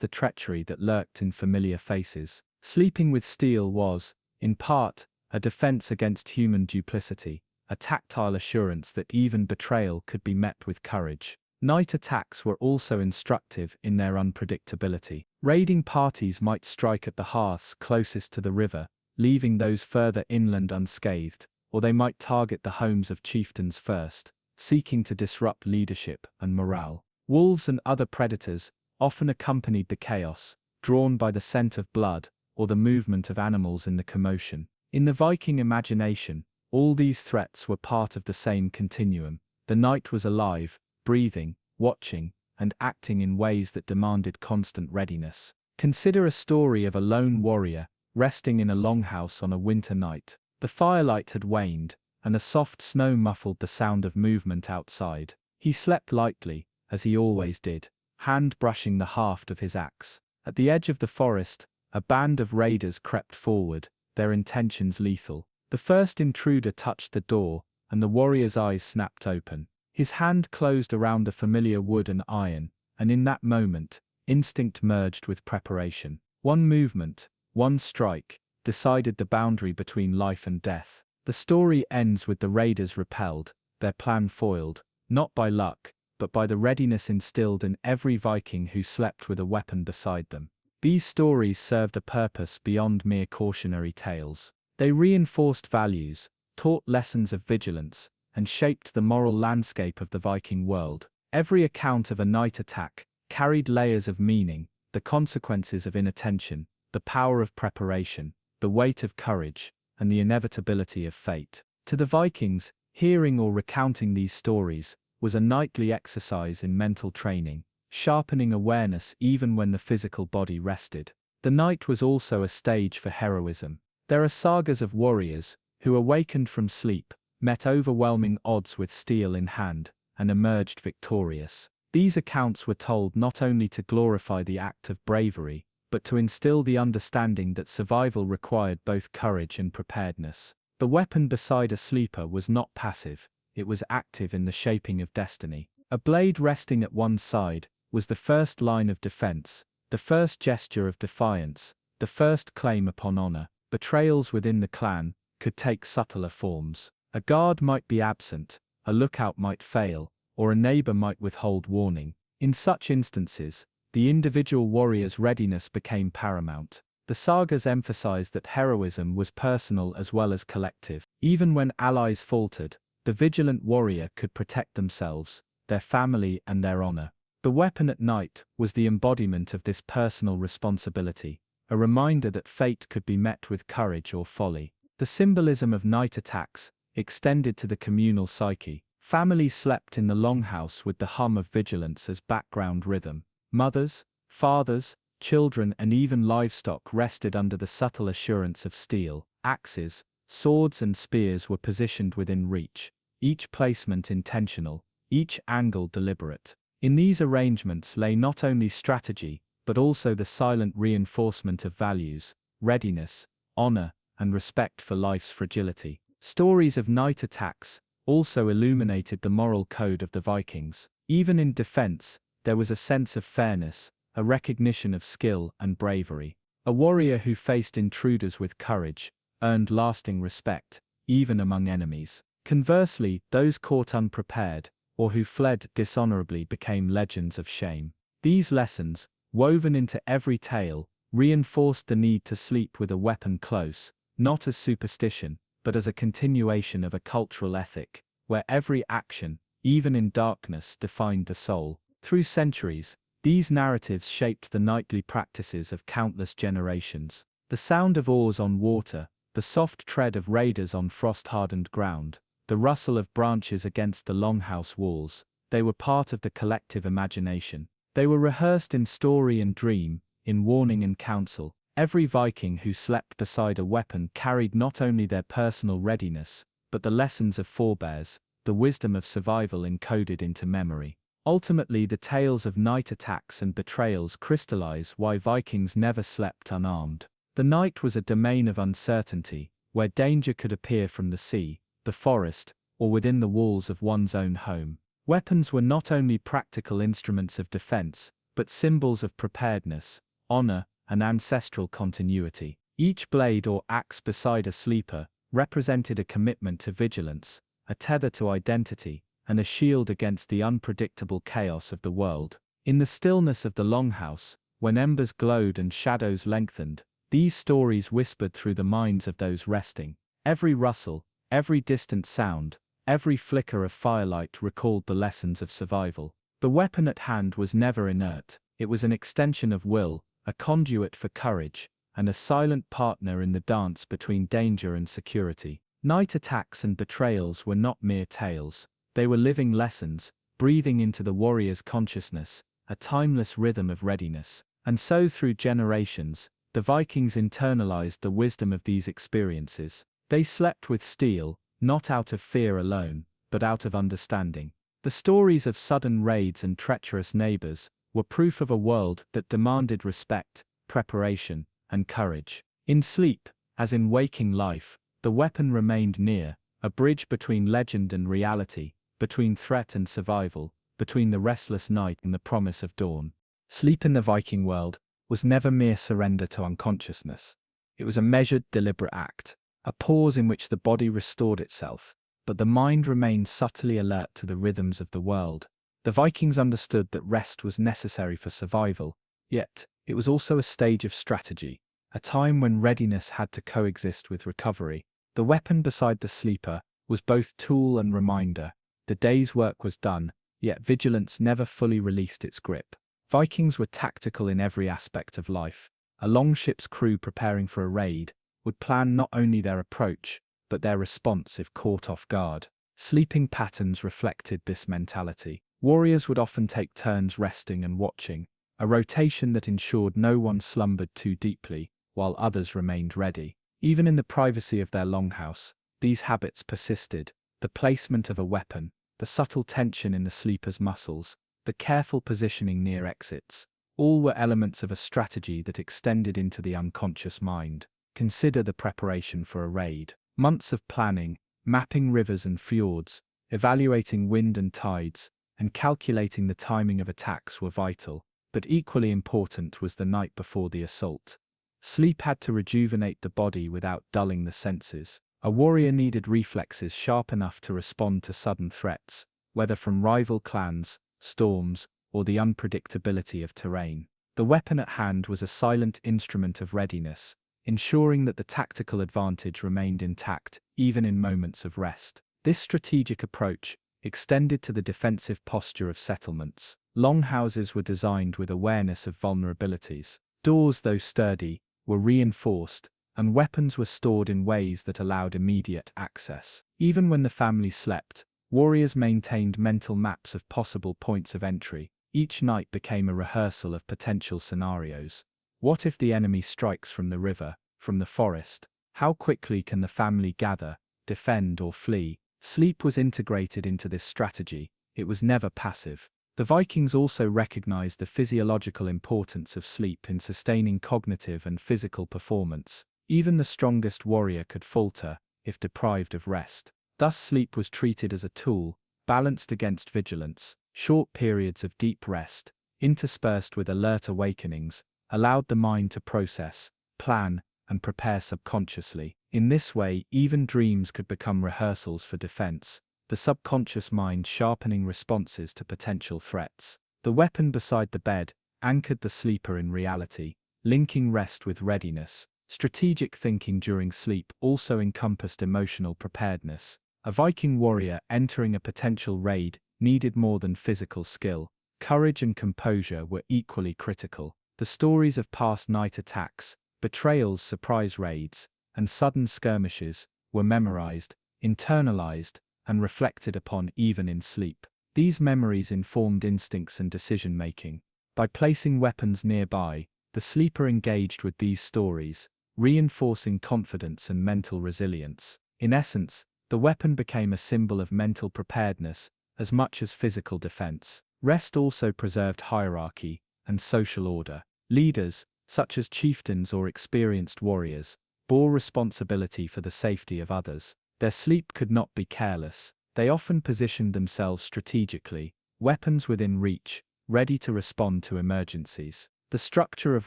the treachery that lurked in familiar faces. Sleeping with steel was, in part, a defense against human duplicity, a tactile assurance that even betrayal could be met with courage. Night attacks were also instructive in their unpredictability. Raiding parties might strike at the hearths closest to the river, leaving those further inland unscathed, or they might target the homes of chieftains first, seeking to disrupt leadership and morale. Wolves and other predators often accompanied the chaos, drawn by the scent of blood or the movement of animals in the commotion. In the Viking imagination, all these threats were part of the same continuum. The night was alive, breathing, watching, and acting in ways that demanded constant readiness. Consider a story of a lone warrior resting in a longhouse on a winter night. The firelight had waned, and a soft snow muffled the sound of movement outside. He slept lightly, as he always did, hand brushing the haft of his axe. At the edge of the forest, a band of raiders crept forward, their intentions lethal. The first intruder touched the door, and the warrior's eyes snapped open. His hand closed around the familiar wood and iron, and in that moment, instinct merged with preparation. One movement, one strike, decided the boundary between life and death. The story ends with the raiders repelled, their plan foiled, not by luck, but by the readiness instilled in every Viking who slept with a weapon beside them. These stories served a purpose beyond mere cautionary tales. They reinforced values, taught lessons of vigilance, and shaped the moral landscape of the Viking world. Every account of a night attack carried layers of meaning, the consequences of inattention, the power of preparation, the weight of courage, and the inevitability of fate. To the Vikings, hearing or recounting these stories was a nightly exercise in mental training, sharpening awareness even when the physical body rested. The night was also a stage for heroism. There are sagas of warriors who awakened from sleep, met overwhelming odds with steel in hand, and emerged victorious. These accounts were told not only to glorify the act of bravery, but to instill the understanding that survival required both courage and preparedness. The weapon beside a sleeper was not passive, it was active in the shaping of destiny. A blade resting at one side was the first line of defense, the first gesture of defiance, the first claim upon honor. Betrayals within the clan could take subtler forms. A guard might be absent, a lookout might fail, or a neighbor might withhold warning. In such instances, the individual warrior's readiness became paramount. The sagas emphasized that heroism was personal as well as collective. Even when allies faltered, the vigilant warrior could protect themselves, their family, and their honor. The weapon at night was the embodiment of this personal responsibility, a reminder that fate could be met with courage or folly. The symbolism of night attacks extended to the communal psyche. Families slept in the longhouse with the hum of vigilance as background rhythm. Mothers, fathers, children, and even livestock rested under the subtle assurance of steel. Axes, swords, and spears were positioned within reach, each placement intentional, each angle deliberate. In these arrangements lay not only strategy, but also the silent reinforcement of values, readiness, honor, and respect for life's fragility. Stories of night attacks also illuminated the moral code of the Vikings. Even in defense, there was a sense of fairness, a recognition of skill and bravery. A warrior who faced intruders with courage earned lasting respect, even among enemies. Conversely, those caught unprepared, or who fled dishonorably, became legends of shame. These lessons, woven into every tale, reinforced the need to sleep with a weapon close, not as superstition, but as a continuation of a cultural ethic, where every action, even in darkness, defined the soul. Through centuries, these narratives shaped the nightly practices of countless generations. The sound of oars on water, the soft tread of raiders on frost-hardened ground, the rustle of branches against the longhouse walls, they were part of the collective imagination. They were rehearsed in story and dream, in warning and counsel, Every Viking who slept beside a weapon carried not only their personal readiness, but the lessons of forebears, the wisdom of survival encoded into memory. Ultimately, the tales of night attacks and betrayals crystallize why Vikings never slept unarmed. The night was a domain of uncertainty, where danger could appear from the sea, the forest, or within the walls of one's own home. Weapons were not only practical instruments of defense, but symbols of preparedness, honor, and ancestral continuity. Each blade or axe beside a sleeper represented a commitment to vigilance, a tether to identity, and a shield against the unpredictable chaos of the world. In the stillness of the longhouse, when embers glowed and shadows lengthened, these stories whispered through the minds of those resting. Every rustle, every distant sound, every flicker of firelight recalled the lessons of survival. The weapon at hand was never inert. It was an extension of will, a conduit for courage, and a silent partner in the dance between danger and security. Night attacks and betrayals were not mere tales. They were living lessons, breathing into the warrior's consciousness, a timeless rhythm of readiness. And so through generations, the Vikings internalized the wisdom of these experiences. They slept with steel, not out of fear alone, but out of understanding. The stories of sudden raids and treacherous neighbors were proof of a world that demanded respect, preparation, and courage. In sleep, as in waking life, the weapon remained near, a bridge between legend and reality, between threat and survival, between the restless night and the promise of dawn. Sleep in the Viking world was never mere surrender to unconsciousness. It was a measured, deliberate act, a pause in which the body restored itself, but the mind remained subtly alert to the rhythms of the world. The Vikings understood that rest was necessary for survival, yet it was also a stage of strategy, a time when readiness had to coexist with recovery. The weapon beside the sleeper was both tool and reminder. The day's work was done, yet vigilance never fully released its grip. Vikings were tactical in every aspect of life. A longship's crew preparing for a raid would plan not only their approach, but their response if caught off guard. Sleeping patterns reflected this mentality. Warriors would often take turns resting and watching, a rotation that ensured no one slumbered too deeply, while others remained ready. Even in the privacy of their longhouse, these habits persisted. The placement of a weapon, the subtle tension in the sleeper's muscles, the careful positioning near exits, all were elements of a strategy that extended into the unconscious mind. Consider the preparation for a raid. Months of planning, mapping rivers and fjords, evaluating wind and tides, and calculating the timing of attacks were vital, but equally important was the night before the assault. Sleep had to rejuvenate the body without dulling the senses. A warrior needed reflexes sharp enough to respond to sudden threats, whether from rival clans, storms, or the unpredictability of terrain. The weapon at hand was a silent instrument of readiness, ensuring that the tactical advantage remained intact even in moments of rest. This strategic approach extended to the defensive posture of settlements. Longhouses were designed with awareness of vulnerabilities. Doors, though sturdy, were reinforced, and weapons were stored in ways that allowed immediate access. Even when the family slept, warriors maintained mental maps of possible points of entry. Each night became a rehearsal of potential scenarios. What if the enemy strikes from the river, from the forest? How quickly can the family gather, defend, or flee? Sleep was integrated into this strategy. It was never passive. The Vikings also recognized the physiological importance of sleep in sustaining cognitive and physical performance. Even the strongest warrior could falter if deprived of rest. Thus, sleep was treated as a tool, balanced against vigilance. Short periods of deep rest, interspersed with alert awakenings, allowed the mind to process, plan, and prepare subconsciously. In this way, even dreams could become rehearsals for defense, the subconscious mind sharpening responses to potential threats. The weapon beside the bed anchored the sleeper in reality, linking rest with readiness. Strategic thinking during sleep also encompassed emotional preparedness. A Viking warrior entering a potential raid needed more than physical skill. Courage and composure were equally critical. The stories of past night attacks, betrayals, surprise raids, and sudden skirmishes were memorized, internalized, and reflected upon even in sleep. These memories informed instincts and decision-making. By placing weapons nearby, the sleeper engaged with these stories, reinforcing confidence and mental resilience. In essence, the weapon became a symbol of mental preparedness as much as physical defense. Rest also preserved hierarchy and social order. Leaders, such as chieftains or experienced warriors, bore responsibility for the safety of others. Their sleep could not be careless. They often positioned themselves strategically, weapons within reach, ready to respond to emergencies. The structure of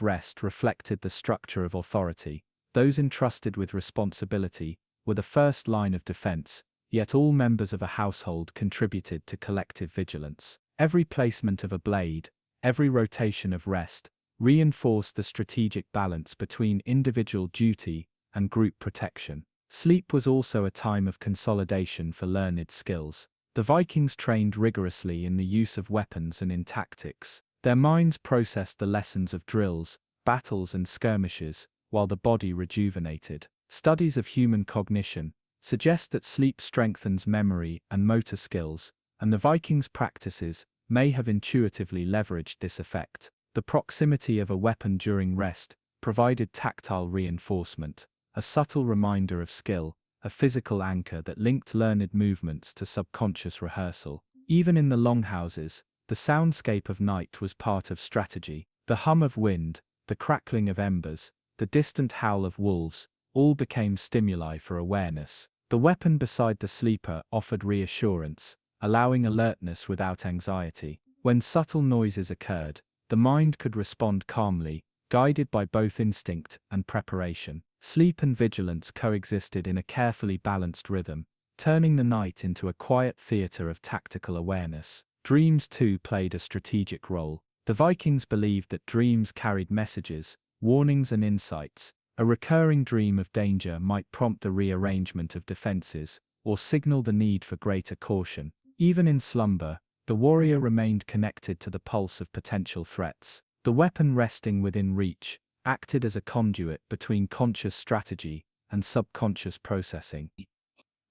rest reflected the structure of authority. Those entrusted with responsibility were the first line of defense, yet all members of a household contributed to collective vigilance. Every placement of a blade, every rotation of rest, reinforced the strategic balance between individual duty and group protection. Sleep was also a time of consolidation for learned skills. The Vikings trained rigorously in the use of weapons and in tactics. Their minds processed the lessons of drills, battles and skirmishes, while the body rejuvenated. Studies of human cognition suggest that sleep strengthens memory and motor skills, and the Vikings' practices may have intuitively leveraged this effect. The proximity of a weapon during rest provided tactile reinforcement, a subtle reminder of skill, a physical anchor that linked learned movements to subconscious rehearsal. Even in the longhouses, the soundscape of night was part of strategy. The hum of wind, the crackling of embers, the distant howl of wolves, all became stimuli for awareness. The weapon beside the sleeper offered reassurance, allowing alertness without anxiety. When subtle noises occurred, the mind could respond calmly, guided by both instinct and preparation. Sleep and vigilance coexisted in a carefully balanced rhythm, turning the night into a quiet theater of tactical awareness. Dreams too played a strategic role. The Vikings believed that dreams carried messages, warnings and insights. A recurring dream of danger might prompt the rearrangement of defenses, or signal the need for greater caution. Even in slumber, the warrior remained connected to the pulse of potential threats. The weapon resting within reach acted as a conduit between conscious strategy and subconscious processing.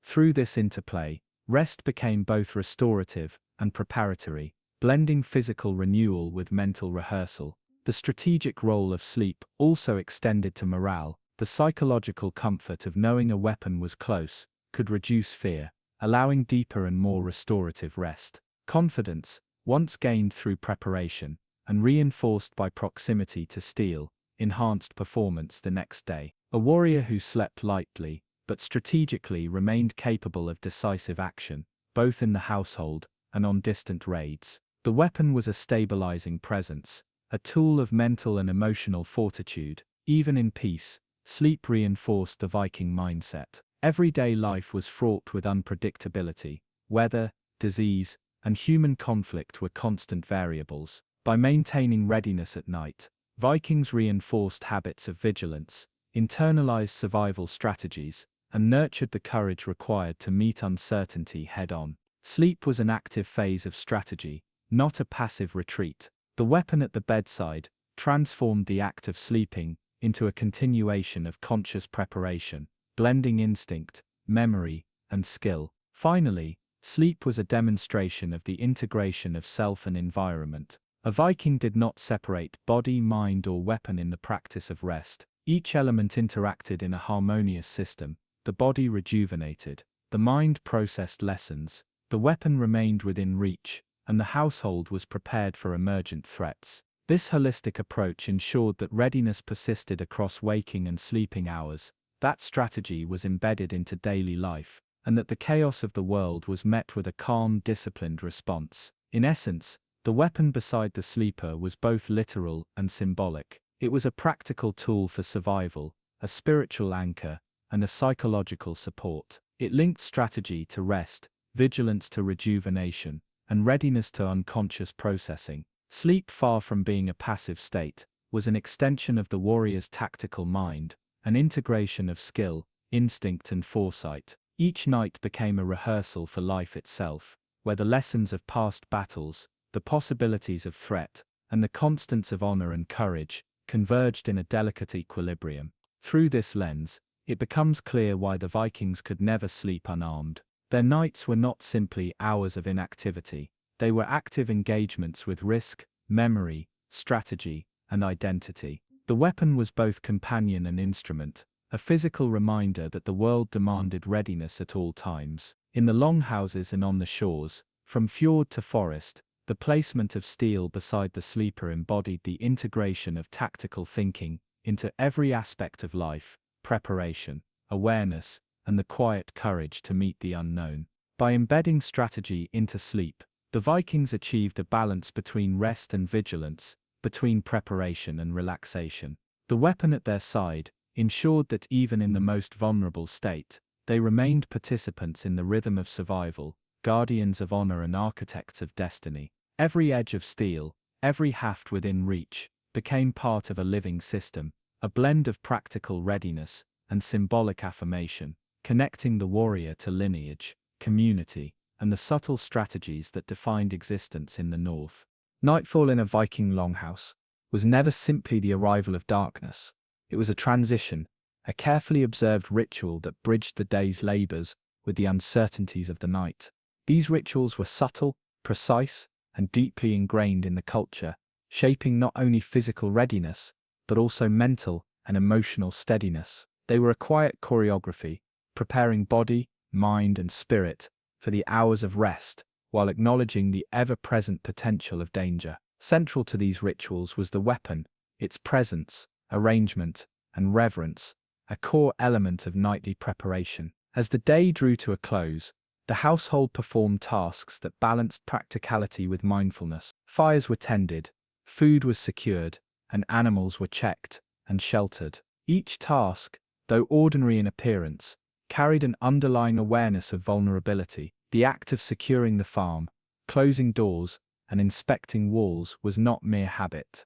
Through this interplay, rest became both restorative and preparatory, blending physical renewal with mental rehearsal. The strategic role of sleep also extended to morale. The psychological comfort of knowing a weapon was close could reduce fear, allowing deeper and more restorative rest. Confidence, once gained through preparation and reinforced by proximity to steel, enhanced performance the next day. A warrior who slept lightly, but strategically remained capable of decisive action, both in the household and on distant raids. The weapon was a stabilizing presence, a tool of mental and emotional fortitude. Even in peace, sleep reinforced the Viking mindset. Everyday life was fraught with unpredictability. Weather, disease, and human conflict were constant variables. By maintaining readiness at night, Vikings reinforced habits of vigilance, internalized survival strategies, and nurtured the courage required to meet uncertainty head-on. Sleep was an active phase of strategy, not a passive retreat. The weapon at the bedside transformed the act of sleeping into a continuation of conscious preparation, blending instinct, memory, and skill. Finally, sleep was a demonstration of the integration of self and environment. A Viking did not separate body, mind, or weapon in the practice of rest. Each element interacted in a harmonious system. The body rejuvenated, the mind processed lessons, the weapon remained within reach, and the household was prepared for emergent threats. This holistic approach ensured that readiness persisted across waking and sleeping hours, that strategy was embedded into daily life, and that the chaos of the world was met with a calm, disciplined response. In essence, the weapon beside the sleeper was both literal and symbolic. It was a practical tool for survival, a spiritual anchor, and a psychological support. It linked strategy to rest, vigilance to rejuvenation, and readiness to unconscious processing. Sleep, far from being a passive state, was an extension of the warrior's tactical mind, an integration of skill, instinct, and foresight. Each night became a rehearsal for life itself, where the lessons of past battles, the possibilities of threat, and the constants of honor and courage converged in a delicate equilibrium. Through this lens, it becomes clear why the Vikings could never sleep unarmed. Their nights were not simply hours of inactivity. They were active engagements with risk, memory, strategy, and identity. The weapon was both companion and instrument, a physical reminder that the world demanded readiness at all times. In the longhouses and on the shores, from fjord to forest, the placement of steel beside the sleeper embodied the integration of tactical thinking into every aspect of life: preparation, awareness, and the quiet courage to meet the unknown. By embedding strategy into sleep, the Vikings achieved a balance between rest and vigilance, between preparation and relaxation. The weapon at their side ensured that even in the most vulnerable state, they remained participants in the rhythm of survival, guardians of honor and architects of destiny. Every edge of steel, every haft within reach, became part of a living system, a blend of practical readiness and symbolic affirmation, connecting the warrior to lineage, community, and the subtle strategies that defined existence in the North. Nightfall in a Viking longhouse was never simply the arrival of darkness. It was a transition, a carefully observed ritual that bridged the day's labors with the uncertainties of the night. These rituals were subtle, precise, and deeply ingrained in the culture, shaping not only physical readiness, but also mental and emotional steadiness. They were a quiet choreography, preparing body, mind, and spirit for the hours of rest, while acknowledging the ever-present potential of danger. Central to these rituals was the weapon, its presence, arrangement, and reverence, a core element of nightly preparation. As the day drew to a close, the household performed tasks that balanced practicality with mindfulness. Fires were tended, food was secured, and animals were checked and sheltered. Each task, though ordinary in appearance, carried an underlying awareness of vulnerability. The act of securing the farm, closing doors, and inspecting walls was not mere habit.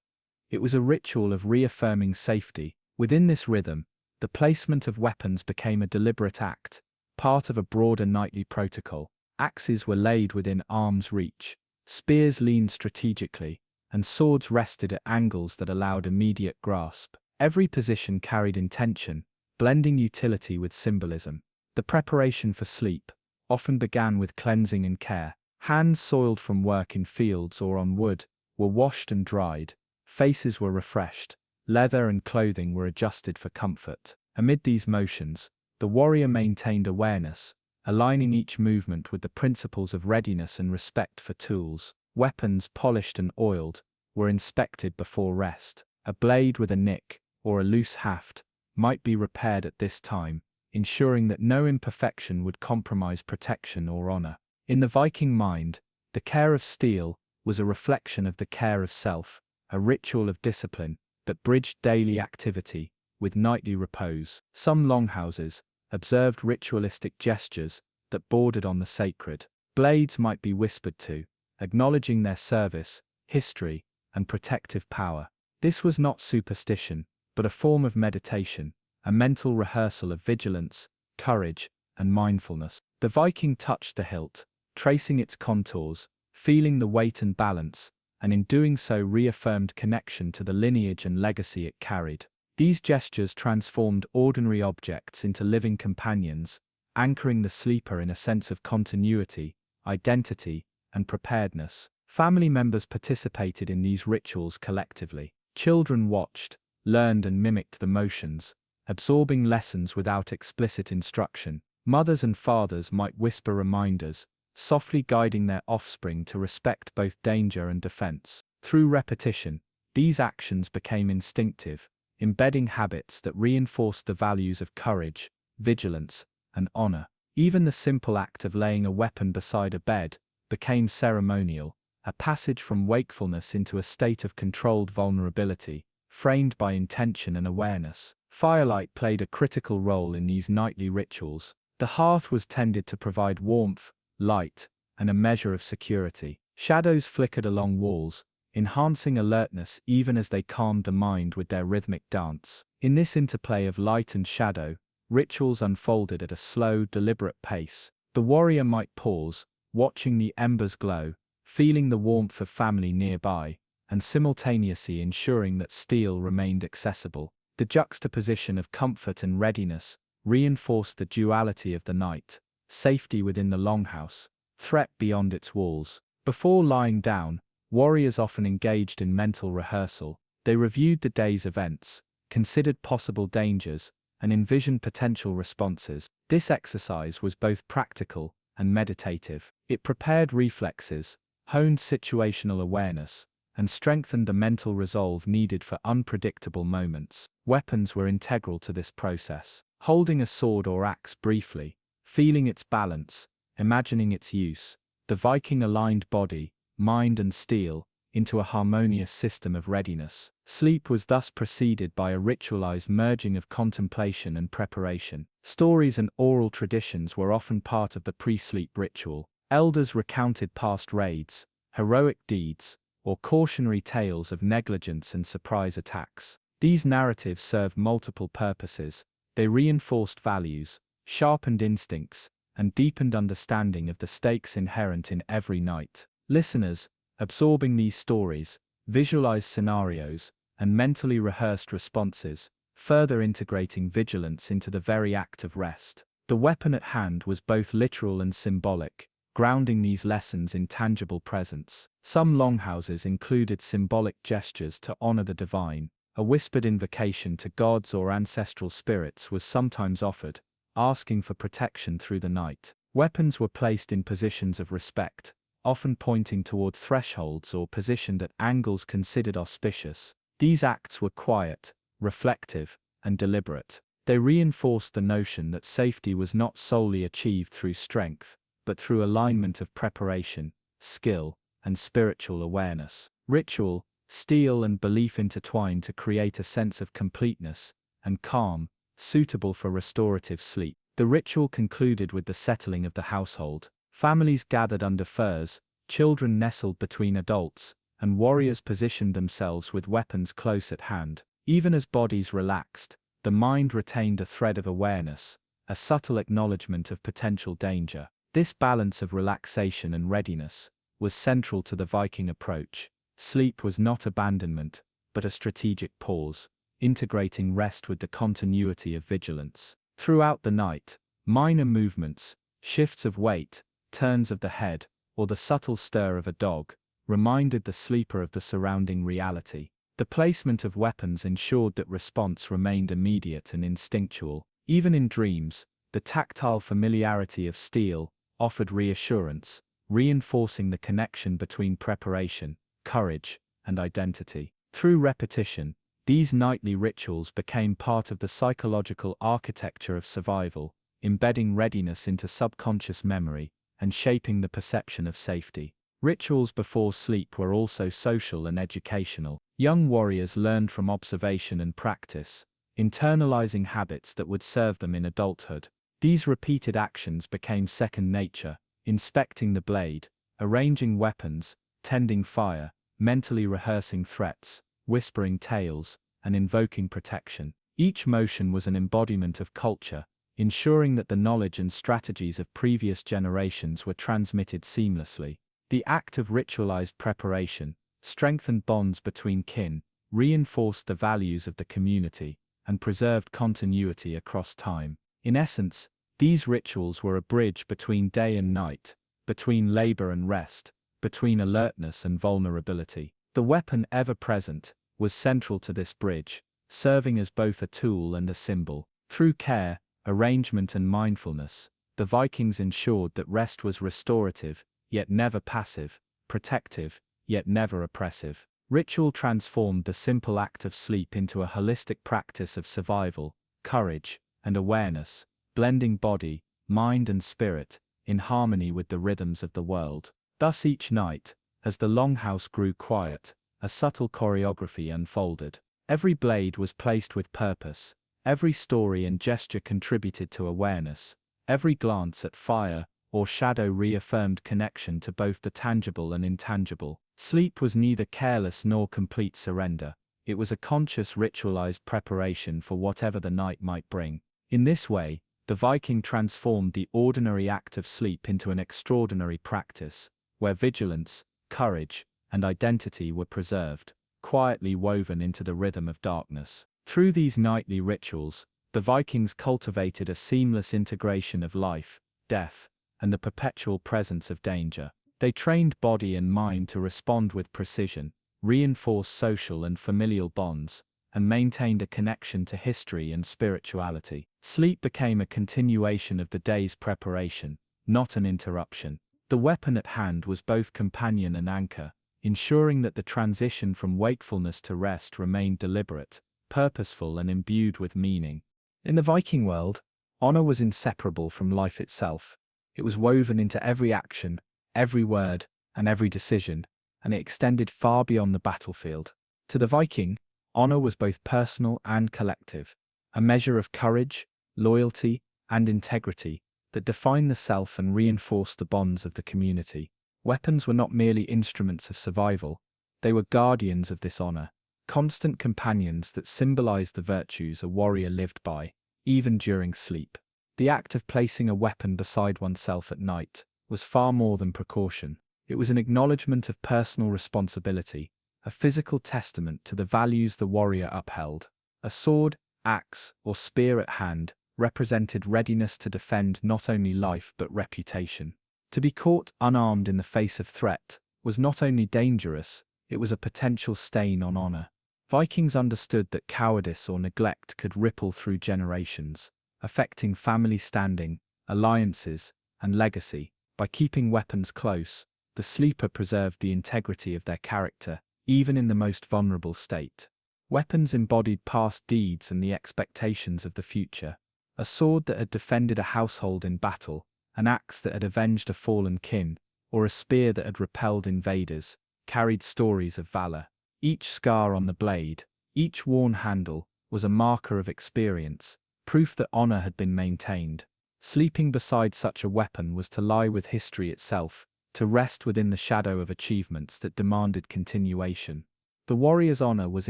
It was a ritual of reaffirming safety. Within this rhythm, the placement of weapons became a deliberate act, part of a broader nightly protocol. Axes were laid within arm's reach, spears leaned strategically, and swords rested at angles that allowed immediate grasp. Every position carried intention, blending utility with symbolism. The preparation for sleep often began with cleansing and care. Hands soiled from work in fields or on wood were washed and dried, faces were refreshed, leather and clothing were adjusted for comfort. Amid these motions, the warrior maintained awareness, aligning each movement with the principles of readiness and respect for tools. Weapons, polished and oiled, were inspected before rest. A blade with a nick, or a loose haft, might be repaired at this time, ensuring that no imperfection would compromise protection or honor. In the Viking mind, the care of steel was a reflection of the care of self, a ritual of discipline that bridged daily activity with nightly repose. Some longhouses observed ritualistic gestures that bordered on the sacred. Blades might be whispered to, acknowledging their service, history, and protective power. This was not superstition, but a form of meditation, a mental rehearsal of vigilance, courage, and mindfulness. The Viking touched the hilt, tracing its contours, feeling the weight and balance, and in doing so reaffirmed connection to the lineage and legacy it carried. These gestures transformed ordinary objects into living companions, anchoring the sleeper in a sense of continuity, identity, and preparedness. Family members participated in these rituals collectively. Children watched, learned and mimicked the motions, absorbing lessons without explicit instruction. Mothers and fathers might whisper reminders, softly guiding their offspring to respect both danger and defense. Through repetition, these actions became instinctive, embedding habits that reinforced the values of courage, vigilance, and honor. Even the simple act of laying a weapon beside a bed became ceremonial, a passage from wakefulness into a state of controlled vulnerability, framed by intention and awareness. Firelight played a critical role in these nightly rituals. The hearth was tended to provide warmth, light, and a measure of security. Shadows flickered along walls, enhancing alertness even as they calmed the mind with their rhythmic dance. In this interplay of light and shadow, rituals unfolded at a slow, deliberate pace. The warrior might pause, watching the embers glow, feeling the warmth of family nearby, and simultaneously ensuring that steel remained accessible. The juxtaposition of comfort and readiness reinforced the duality of the night: safety within the longhouse, threat beyond its walls. Before lying down, warriors often engaged in mental rehearsal, They reviewed the day's events, considered possible dangers, and envisioned potential responses. This exercise was both practical and meditative. It prepared reflexes, honed situational awareness, and strengthened the mental resolve needed for unpredictable moments. Weapons were integral to this process. Holding a sword or axe briefly, feeling its balance, imagining its use, the Viking aligned body, mind and steel into a harmonious system of readiness. Sleep was thus preceded by a ritualized merging of contemplation and preparation. Stories and oral traditions were often part of the pre-sleep ritual. Elders recounted past raids, heroic deeds, or cautionary tales of negligence and surprise attacks. These narratives served multiple purposes. They reinforced values, sharpened instincts, and deepened understanding of the stakes inherent in every night. Listeners, absorbing these stories, visualized scenarios, and mentally rehearsed responses, further integrating vigilance into the very act of rest. The weapon at hand was both literal and symbolic, grounding these lessons in tangible presence. Some longhouses included symbolic gestures to honor the divine. A whispered invocation to gods or ancestral spirits was sometimes offered, asking for protection through the night. Weapons were placed in positions of respect, often pointing toward thresholds or positioned at angles considered auspicious. These acts were quiet, reflective, and deliberate. They reinforced the notion that safety was not solely achieved through strength, but through alignment of preparation, skill, and spiritual awareness. Ritual, steel, and belief intertwined to create a sense of completeness and calm, suitable for restorative sleep. The ritual concluded with the settling of the household. Families gathered under firs, children nestled between adults, and warriors positioned themselves with weapons close at hand. Even as bodies relaxed, the mind retained a thread of awareness, a subtle acknowledgement of potential danger. This balance of relaxation and readiness was central to the Viking approach. Sleep was not abandonment, but a strategic pause, integrating rest with the continuity of vigilance. Throughout the night, minor movements, shifts of weight, turns of the head, or the subtle stir of a dog, reminded the sleeper of the surrounding reality. The placement of weapons ensured that response remained immediate and instinctual. Even in dreams, the tactile familiarity of steel offered reassurance, reinforcing the connection between preparation, courage, and identity. Through repetition, these nightly rituals became part of the psychological architecture of survival, embedding readiness into subconscious memory and shaping the perception of safety. Rituals before sleep were also social and educational. Young warriors learned from observation and practice, internalizing habits that would serve them in adulthood. These repeated actions became second nature, inspecting the blade, arranging weapons, tending fire, mentally rehearsing threats, whispering tales, and invoking protection. Each motion was an embodiment of culture, ensuring that the knowledge and strategies of previous generations were transmitted seamlessly. The act of ritualized preparation strengthened bonds between kin, reinforced the values of the community, and preserved continuity across time. In essence, these rituals were a bridge between day and night, between labor and rest, between alertness and vulnerability. The weapon, ever present, was central to this bridge, serving as both a tool and a symbol. Through care, arrangement, and mindfulness, the Vikings ensured that rest was restorative, yet never passive, protective, yet never oppressive. Ritual transformed the simple act of sleep into a holistic practice of survival, courage, and awareness, blending body, mind, and spirit in harmony with the rhythms of the world. Thus each night, as the longhouse grew quiet, a subtle choreography unfolded. Every blade was placed with purpose, every story and gesture contributed to awareness, every glance at fire or shadow reaffirmed connection to both the tangible and intangible. Sleep was neither careless nor complete surrender. It was a conscious ritualized preparation for whatever the night might bring. In this way, the Viking transformed the ordinary act of sleep into an extraordinary practice, where vigilance, courage, and identity were preserved, quietly woven into the rhythm of darkness. Through these nightly rituals, the Vikings cultivated a seamless integration of life, death, and the perpetual presence of danger. They trained body and mind to respond with precision, reinforced social and familial bonds, and maintained a connection to history and spirituality. Sleep became a continuation of the day's preparation, not an interruption. The weapon at hand was both companion and anchor, ensuring that the transition from wakefulness to rest remained deliberate, purposeful, and imbued with meaning. In the Viking world, honor was inseparable from life itself. It was woven into every action, every word, and every decision, and it extended far beyond the battlefield. To the Viking, honor was both personal and collective, a measure of courage, loyalty, and integrity that defined the self and reinforced the bonds of the community. Weapons were not merely instruments of survival, they were guardians of this honor, constant companions that symbolized the virtues a warrior lived by, even during sleep. The act of placing a weapon beside oneself at night was far more than precaution. It was an acknowledgement of personal responsibility, a physical testament to the values the warrior upheld. A sword, axe, or spear at hand represented readiness to defend not only life but reputation. To be caught unarmed in the face of threat was not only dangerous, it was a potential stain on honor. Vikings understood that cowardice or neglect could ripple through generations, affecting family standing, alliances, and legacy. By keeping weapons close, the sleeper preserved the integrity of their character, even in the most vulnerable state. Weapons embodied past deeds and the expectations of the future. A sword that had defended a household in battle, an axe that had avenged a fallen kin, or a spear that had repelled invaders, carried stories of valor. Each scar on the blade, each worn handle, was a marker of experience, proof that honor had been maintained. Sleeping beside such a weapon was to lie with history itself, to rest within the shadow of achievements that demanded continuation. The warrior's honor was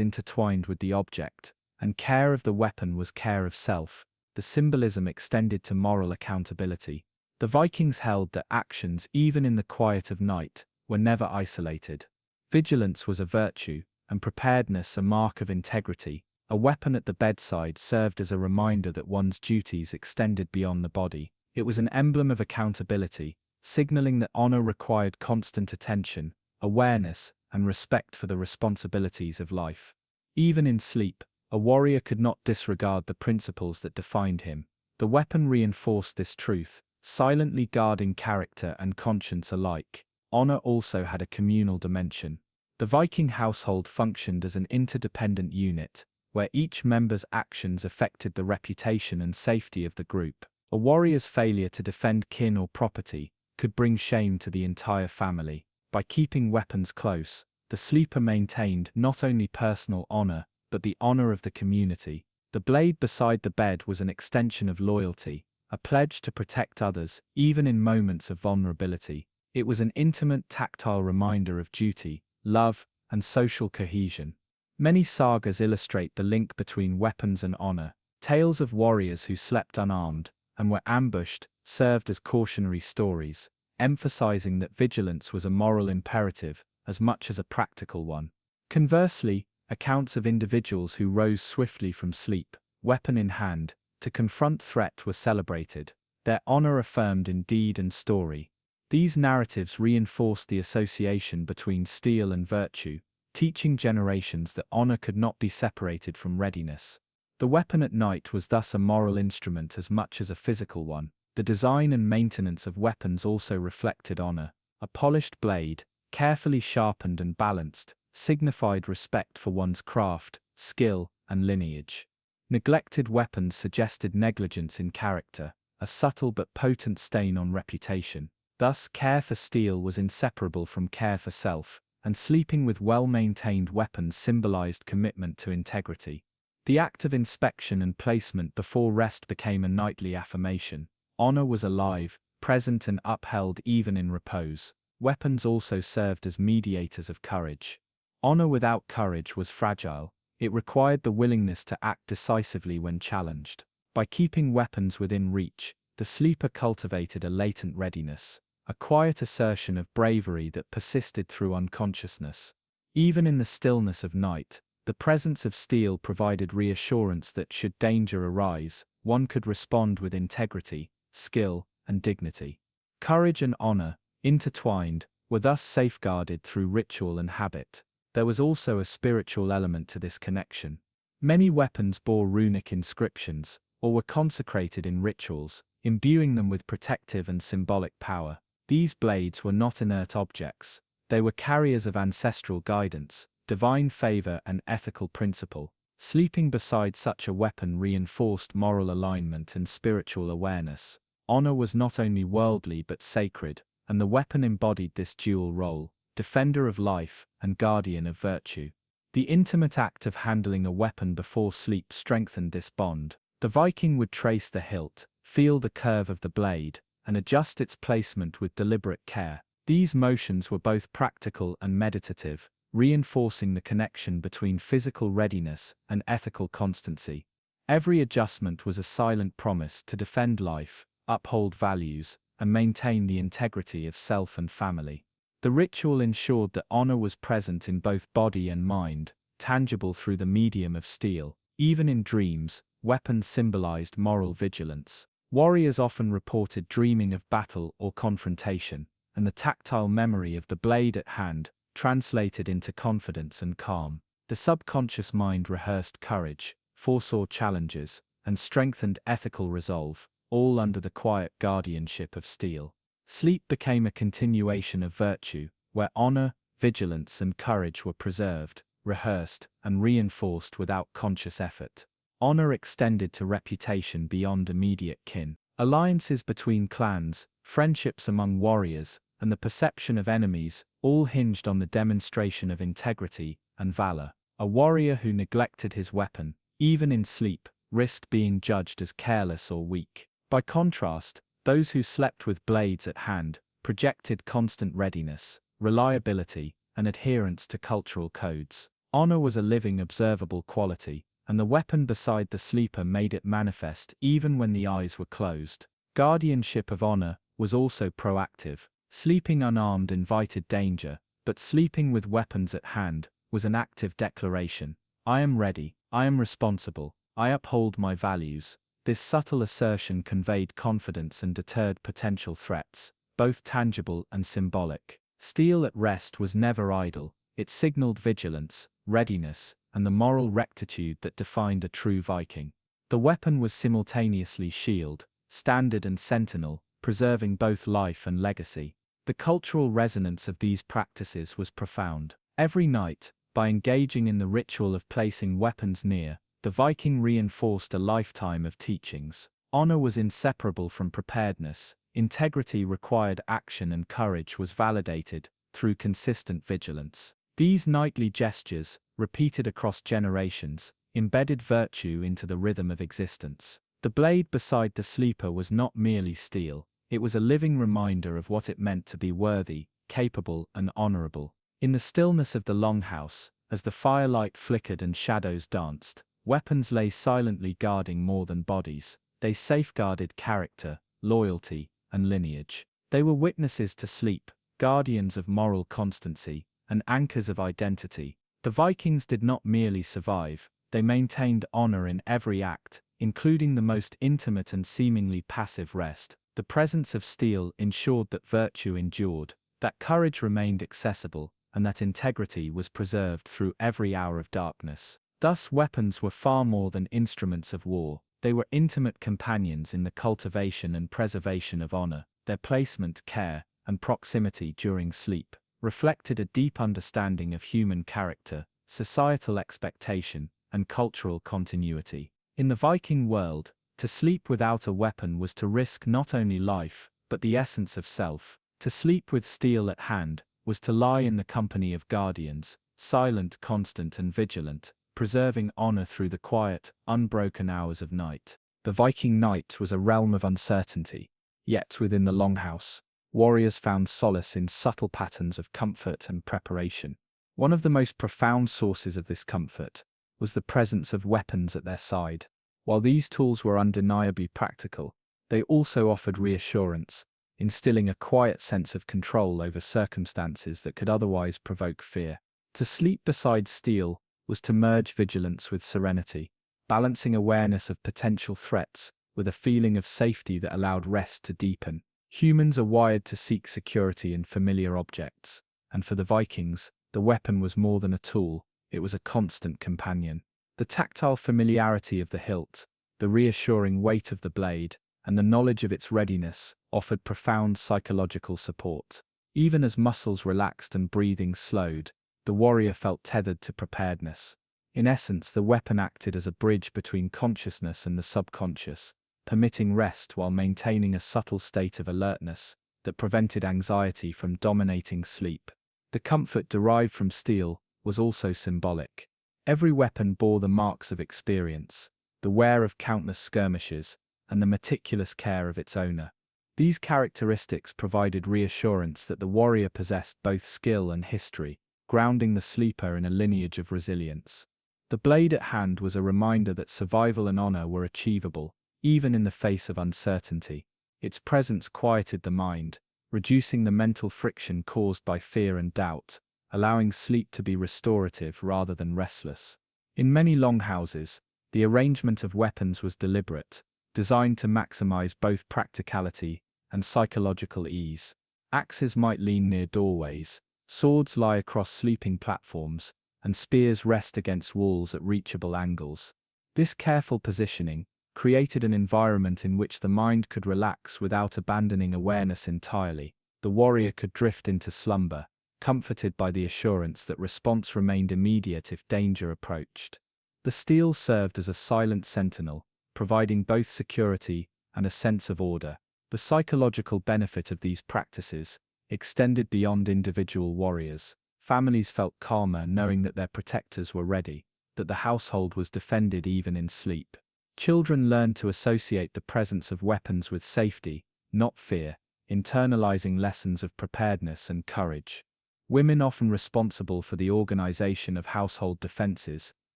intertwined with the object, and care of the weapon was care of self. The symbolism extended to moral accountability. The Vikings held that actions, even in the quiet of night, were never isolated. Vigilance was a virtue, and preparedness a mark of integrity. A weapon at the bedside served as a reminder that one's duties extended beyond the body. It was an emblem of accountability, signaling that honor required constant attention, awareness, and respect for the responsibilities of life. Even in sleep, a warrior could not disregard the principles that defined him. The weapon reinforced this truth, silently guarding character and conscience alike. Honor also had a communal dimension. The Viking household functioned as an interdependent unit, where each member's actions affected the reputation and safety of the group. A warrior's failure to defend kin or property could bring shame to the entire family. By keeping weapons close, the sleeper maintained not only personal honor, but the honor of the community. The blade beside the bed was an extension of loyalty, a pledge to protect others, even in moments of vulnerability. It was an intimate, tactile reminder of duty, love, and social cohesion. Many sagas illustrate the link between weapons and honor. Tales of warriors who slept unarmed and were ambushed served as cautionary stories, emphasizing that vigilance was a moral imperative as much as a practical one. Conversely, accounts of individuals who rose swiftly from sleep, weapon in hand, to confront threat were celebrated, their honor affirmed in deed and story. These narratives reinforced the association between steel and virtue, teaching generations that honor could not be separated from readiness. The weapon at night was thus a moral instrument as much as a physical one. The design and maintenance of weapons also reflected honor. A polished blade, carefully sharpened and balanced, signified respect for one's craft, skill, and lineage. Neglected weapons suggested negligence in character, a subtle but potent stain on reputation. Thus, care for steel was inseparable from care for self, and sleeping with well-maintained weapons symbolized commitment to integrity. The act of inspection and placement before rest became a nightly affirmation. Honor was alive, present, and upheld even in repose. Weapons also served as mediators of courage. Honor without courage was fragile. It required the willingness to act decisively when challenged. By keeping weapons within reach, the sleeper cultivated a latent readiness, a quiet assertion of bravery that persisted through unconsciousness. Even in the stillness of night, the presence of steel provided reassurance that should danger arise, one could respond with integrity, skill, and dignity. Courage and honor, intertwined, were thus safeguarded through ritual and habit. there was also a spiritual element to this connection. Many weapons bore runic inscriptions, or were consecrated in rituals, imbuing them with protective and symbolic power. These blades were not inert objects. They were carriers of ancestral guidance, divine favor and ethical principle. Sleeping beside such a weapon reinforced moral alignment and spiritual awareness. Honor was not only worldly but sacred, and the weapon embodied this dual role, defender of life and guardian of virtue. The intimate act of handling a weapon before sleep strengthened this bond. The Viking would trace the hilt, feel the curve of the blade, and adjust its placement with deliberate care. These motions were both practical and meditative, reinforcing the connection between physical readiness and ethical constancy. Every adjustment was a silent promise to defend life, uphold values, and maintain the integrity of self and family. The ritual ensured that honor was present in both body and mind, tangible through the medium of steel. Even in dreams, weapons symbolized moral vigilance. Warriors often reported dreaming of battle or confrontation, and the tactile memory of the blade at hand translated into confidence and calm. The subconscious mind rehearsed courage, foresaw challenges, and strengthened ethical resolve, all under the quiet guardianship of steel. Sleep became a continuation of virtue, where honor, vigilance, and courage were preserved, rehearsed, and reinforced without conscious effort. Honor extended to reputation beyond immediate kin. Alliances between clans, friendships among warriors, and the perception of enemies all hinged on the demonstration of integrity and valor. A warrior who neglected his weapon, even in sleep, risked being judged as careless or weak. By contrast, those who slept with blades at hand projected constant readiness, reliability, and adherence to cultural codes. Honor was a living, observable quality, and the weapon beside the sleeper made it manifest even when the eyes were closed. Guardianship of honor was also proactive. Sleeping unarmed invited danger, but sleeping with weapons at hand was an active declaration. I am ready, I am responsible, I uphold my values. This subtle assertion conveyed confidence and deterred potential threats, both tangible and symbolic. Steel at rest was never idle. It signaled vigilance, readiness, and the moral rectitude that defined a true Viking. The weapon was simultaneously shield, standard, and sentinel, preserving both life and legacy. The cultural resonance of these practices was profound. Every night, by engaging in the ritual of placing weapons near, the Viking reinforced a lifetime of teachings. Honor was inseparable from preparedness, integrity required action, and courage was validated through consistent vigilance. These nightly gestures, repeated across generations, embedded virtue into the rhythm of existence. The blade beside the sleeper was not merely steel, it was a living reminder of what it meant to be worthy, capable, and honorable. In the stillness of the longhouse, as the firelight flickered and shadows danced, weapons lay silently guarding more than bodies. They safeguarded character, loyalty, and lineage. They were witnesses to sleep, guardians of moral constancy, and anchors of identity. The Vikings did not merely survive, they maintained honor in every act, including the most intimate and seemingly passive rest. The presence of steel ensured that virtue endured, that courage remained accessible, and that integrity was preserved through every hour of darkness. Thus, weapons were far more than instruments of war. They were intimate companions in the cultivation and preservation of honor. Their placement, care, and proximity during sleep reflected a deep understanding of human character, societal expectation, and cultural continuity. In the Viking world, to sleep without a weapon was to risk not only life, but the essence of self. To sleep with steel at hand was to lie in the company of guardians, silent, constant, and vigilant, preserving honor through the quiet, unbroken hours of night. The Viking night was a realm of uncertainty, yet within the longhouse, warriors found solace in subtle patterns of comfort and preparation. One of the most profound sources of this comfort was the presence of weapons at their side. While these tools were undeniably practical, they also offered reassurance, instilling a quiet sense of control over circumstances that could otherwise provoke fear. To sleep beside steel was to merge vigilance with serenity, balancing awareness of potential threats with a feeling of safety that allowed rest to deepen. Humans are wired to seek security in familiar objects, and for the Vikings, the weapon was more than a tool, it was a constant companion. The tactile familiarity of the hilt, the reassuring weight of the blade, and the knowledge of its readiness offered profound psychological support. Even as muscles relaxed and breathing slowed, the warrior felt tethered to preparedness. In essence, the weapon acted as a bridge between consciousness and the subconscious, permitting rest while maintaining a subtle state of alertness that prevented anxiety from dominating sleep. The comfort derived from steel was also symbolic. Every weapon bore the marks of experience, the wear of countless skirmishes, and the meticulous care of its owner. These characteristics provided reassurance that the warrior possessed both skill and history, grounding the sleeper in a lineage of resilience. The blade at hand was a reminder that survival and honor were achievable, even in the face of uncertainty. Its presence quieted the mind, reducing the mental friction caused by fear and doubt, allowing sleep to be restorative rather than restless. In many longhouses, the arrangement of weapons was deliberate, designed to maximize both practicality and psychological ease. Axes might lean near doorways, swords lie across sleeping platforms, and spears rest against walls at reachable angles. This careful positioning created an environment in which the mind could relax without abandoning awareness entirely. The warrior could drift into slumber, comforted by the assurance that response remained immediate if danger approached. The steel served as a silent sentinel, providing both security and a sense of order. The psychological benefit of these practices extended beyond individual warriors. Families felt calmer knowing that their protectors were ready, that the household was defended even in sleep. Children learned to associate the presence of weapons with safety, not fear, internalizing lessons of preparedness and courage. Women, often responsible for the organization of household defenses,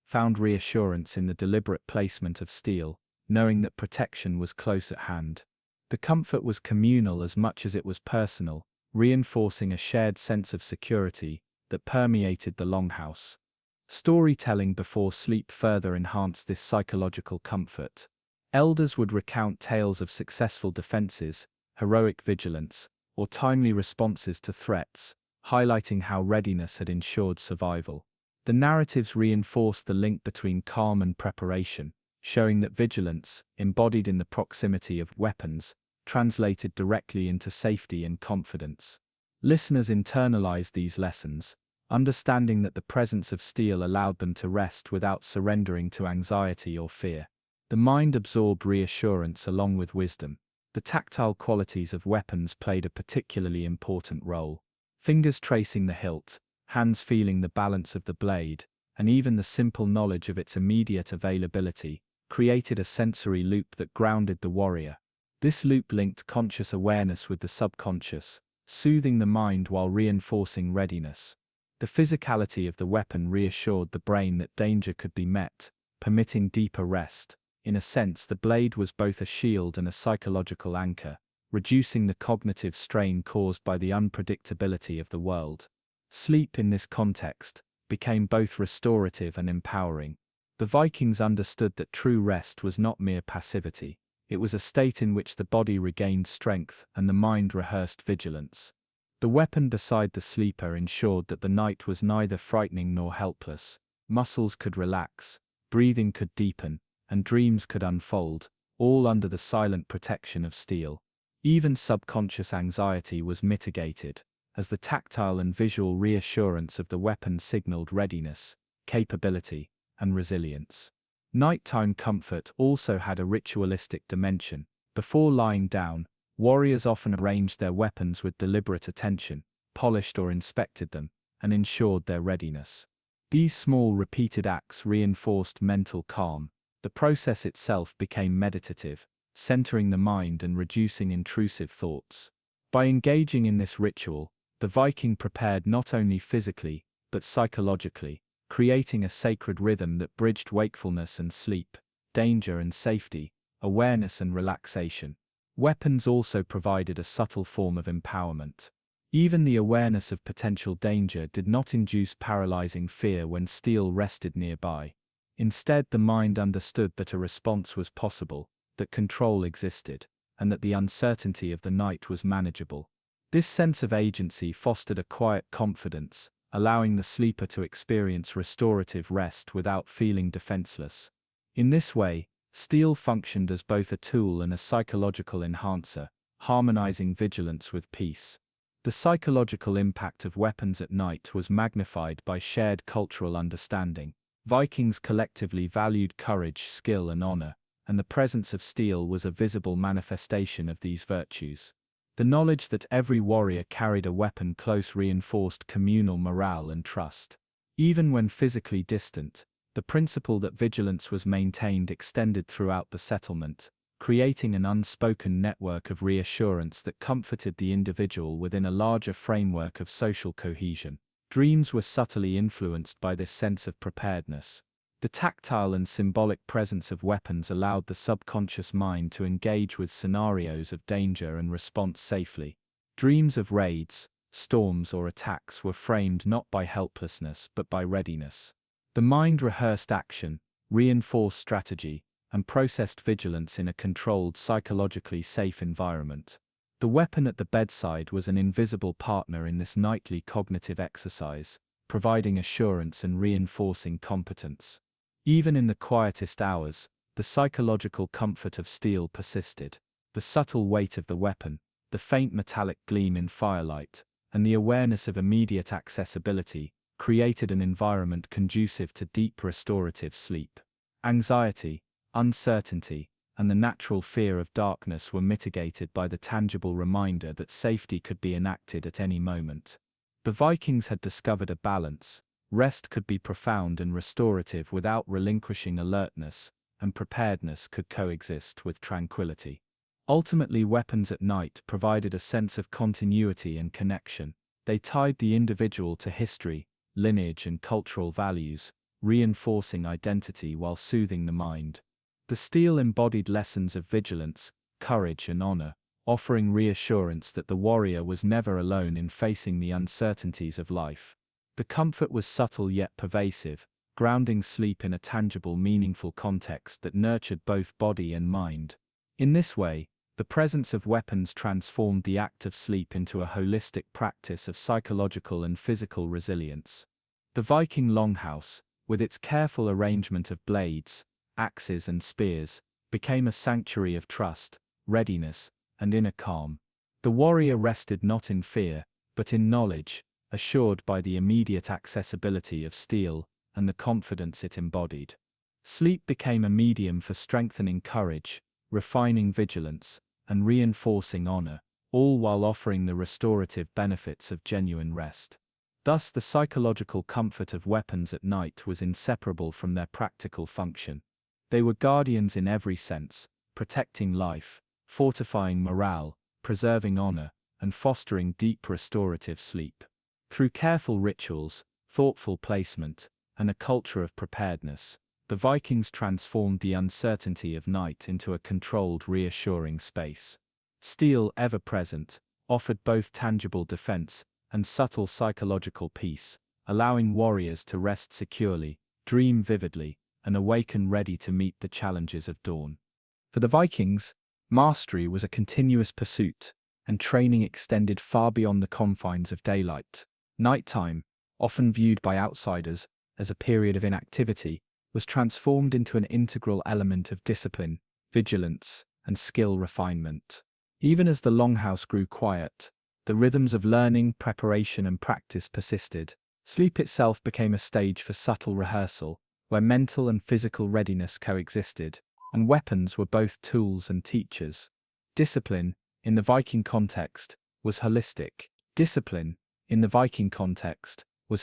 found reassurance in the deliberate placement of steel, knowing that protection was close at hand. The comfort was communal as much as it was personal, reinforcing a shared sense of security that permeated the longhouse. Storytelling before sleep further enhanced this psychological comfort. Elders would recount tales of successful defenses, heroic vigilance, or timely responses to threats, highlighting how readiness had ensured survival. The narratives reinforced the link between calm and preparation, showing that vigilance, embodied in the proximity of weapons, translated directly into safety and confidence. Listeners internalized these lessons, understanding that the presence of steel allowed them to rest without surrendering to anxiety or fear. The mind absorbed reassurance along with wisdom. The tactile qualities of weapons played a particularly important role. Fingers tracing the hilt, hands feeling the balance of the blade, and even the simple knowledge of its immediate availability created a sensory loop that grounded the warrior. This loop linked conscious awareness with the subconscious, soothing the mind while reinforcing readiness. The physicality of the weapon reassured the brain that danger could be met, permitting deeper rest. In a sense, the blade was both a shield and a psychological anchor, reducing the cognitive strain caused by the unpredictability of the world. Sleep, in this context, became both restorative and empowering. The Vikings understood that true rest was not mere passivity. It was a state in which the body regained strength and the mind rehearsed vigilance. The weapon beside the sleeper ensured that the night was neither frightening nor helpless. Muscles could relax, breathing could deepen, and dreams could unfold, all under the silent protection of steel. Even subconscious anxiety was mitigated, as the tactile and visual reassurance of the weapon signaled readiness, capability, and resilience. Nighttime comfort also had a ritualistic dimension. Before lying down, warriors often arranged their weapons with deliberate attention, polished or inspected them, and ensured their readiness. These small repeated acts reinforced mental calm. The process itself became meditative, centering the mind and reducing intrusive thoughts. By engaging in this ritual, the Viking prepared not only physically, but psychologically, creating a sacred rhythm that bridged wakefulness and sleep, danger and safety, awareness and relaxation. Weapons also provided a subtle form of empowerment. Even the awareness of potential danger did not induce paralyzing fear when steel rested nearby. Instead, the mind understood that a response was possible, that control existed, and that the uncertainty of the night was manageable. This sense of agency fostered a quiet confidence, allowing the sleeper to experience restorative rest without feeling defenseless. In this way, steel functioned as both a tool and a psychological enhancer, harmonizing vigilance with peace. The psychological impact of weapons at night was magnified by shared cultural understanding. Vikings collectively valued courage, skill, and honor, and the presence of steel was a visible manifestation of these virtues. The knowledge that every warrior carried a weapon close reinforced communal morale and trust. Even when physically distant, the principle that vigilance was maintained extended throughout the settlement, creating an unspoken network of reassurance that comforted the individual within a larger framework of social cohesion. Dreams were subtly influenced by this sense of preparedness. The tactile and symbolic presence of weapons allowed the subconscious mind to engage with scenarios of danger and response safely. Dreams of raids, storms, or attacks were framed not by helplessness but by readiness. The mind rehearsed action, reinforced strategy, and processed vigilance in a controlled, psychologically safe environment. The weapon at the bedside was an invisible partner in this nightly cognitive exercise, providing assurance and reinforcing competence. Even in the quietest hours, the psychological comfort of steel persisted. The subtle weight of the weapon, the faint metallic gleam in firelight, and the awareness of immediate accessibility created an environment conducive to deep restorative sleep. Anxiety, uncertainty, and the natural fear of darkness were mitigated by the tangible reminder that safety could be enacted at any moment. The Vikings had discovered a balance. Rest could be profound and restorative without relinquishing alertness, and preparedness could coexist with tranquility. Ultimately, weapons at night provided a sense of continuity and connection. They tied the individual to history, lineage, and cultural values, reinforcing identity while soothing the mind. The steel embodied lessons of vigilance, courage, and honor, offering reassurance that the warrior was never alone in facing the uncertainties of life. The comfort was subtle yet pervasive, grounding sleep in a tangible, meaningful context that nurtured both body and mind. In this way, the presence of weapons transformed the act of sleep into a holistic practice of psychological and physical resilience. The Viking longhouse, with its careful arrangement of blades, axes, and spears, became a sanctuary of trust, readiness, and inner calm. The warrior rested not in fear, but in knowledge, assured by the immediate accessibility of steel and the confidence it embodied. Sleep became a medium for strengthening courage, refining vigilance, and reinforcing honor, all while offering the restorative benefits of genuine rest. Thus, the psychological comfort of weapons at night was inseparable from their practical function. They were guardians in every sense, protecting life, fortifying morale, preserving honor, and fostering deep restorative sleep. Through careful rituals, thoughtful placement, and a culture of preparedness, the Vikings transformed the uncertainty of night into a controlled, reassuring space. Steel, ever present, offered both tangible defense and subtle psychological peace, allowing warriors to rest securely, dream vividly, and awaken ready to meet the challenges of dawn. For the Vikings, mastery was a continuous pursuit, and training extended far beyond the confines of daylight. Nighttime, often viewed by outsiders as a period of inactivity, was transformed into an integral element of discipline, vigilance, and skill refinement. Even as the longhouse grew quiet, the rhythms of learning, preparation, and practice persisted. Sleep itself became a stage for subtle rehearsal, where mental and physical readiness coexisted, and weapons were both tools and teachers. Discipline, in the Viking context, was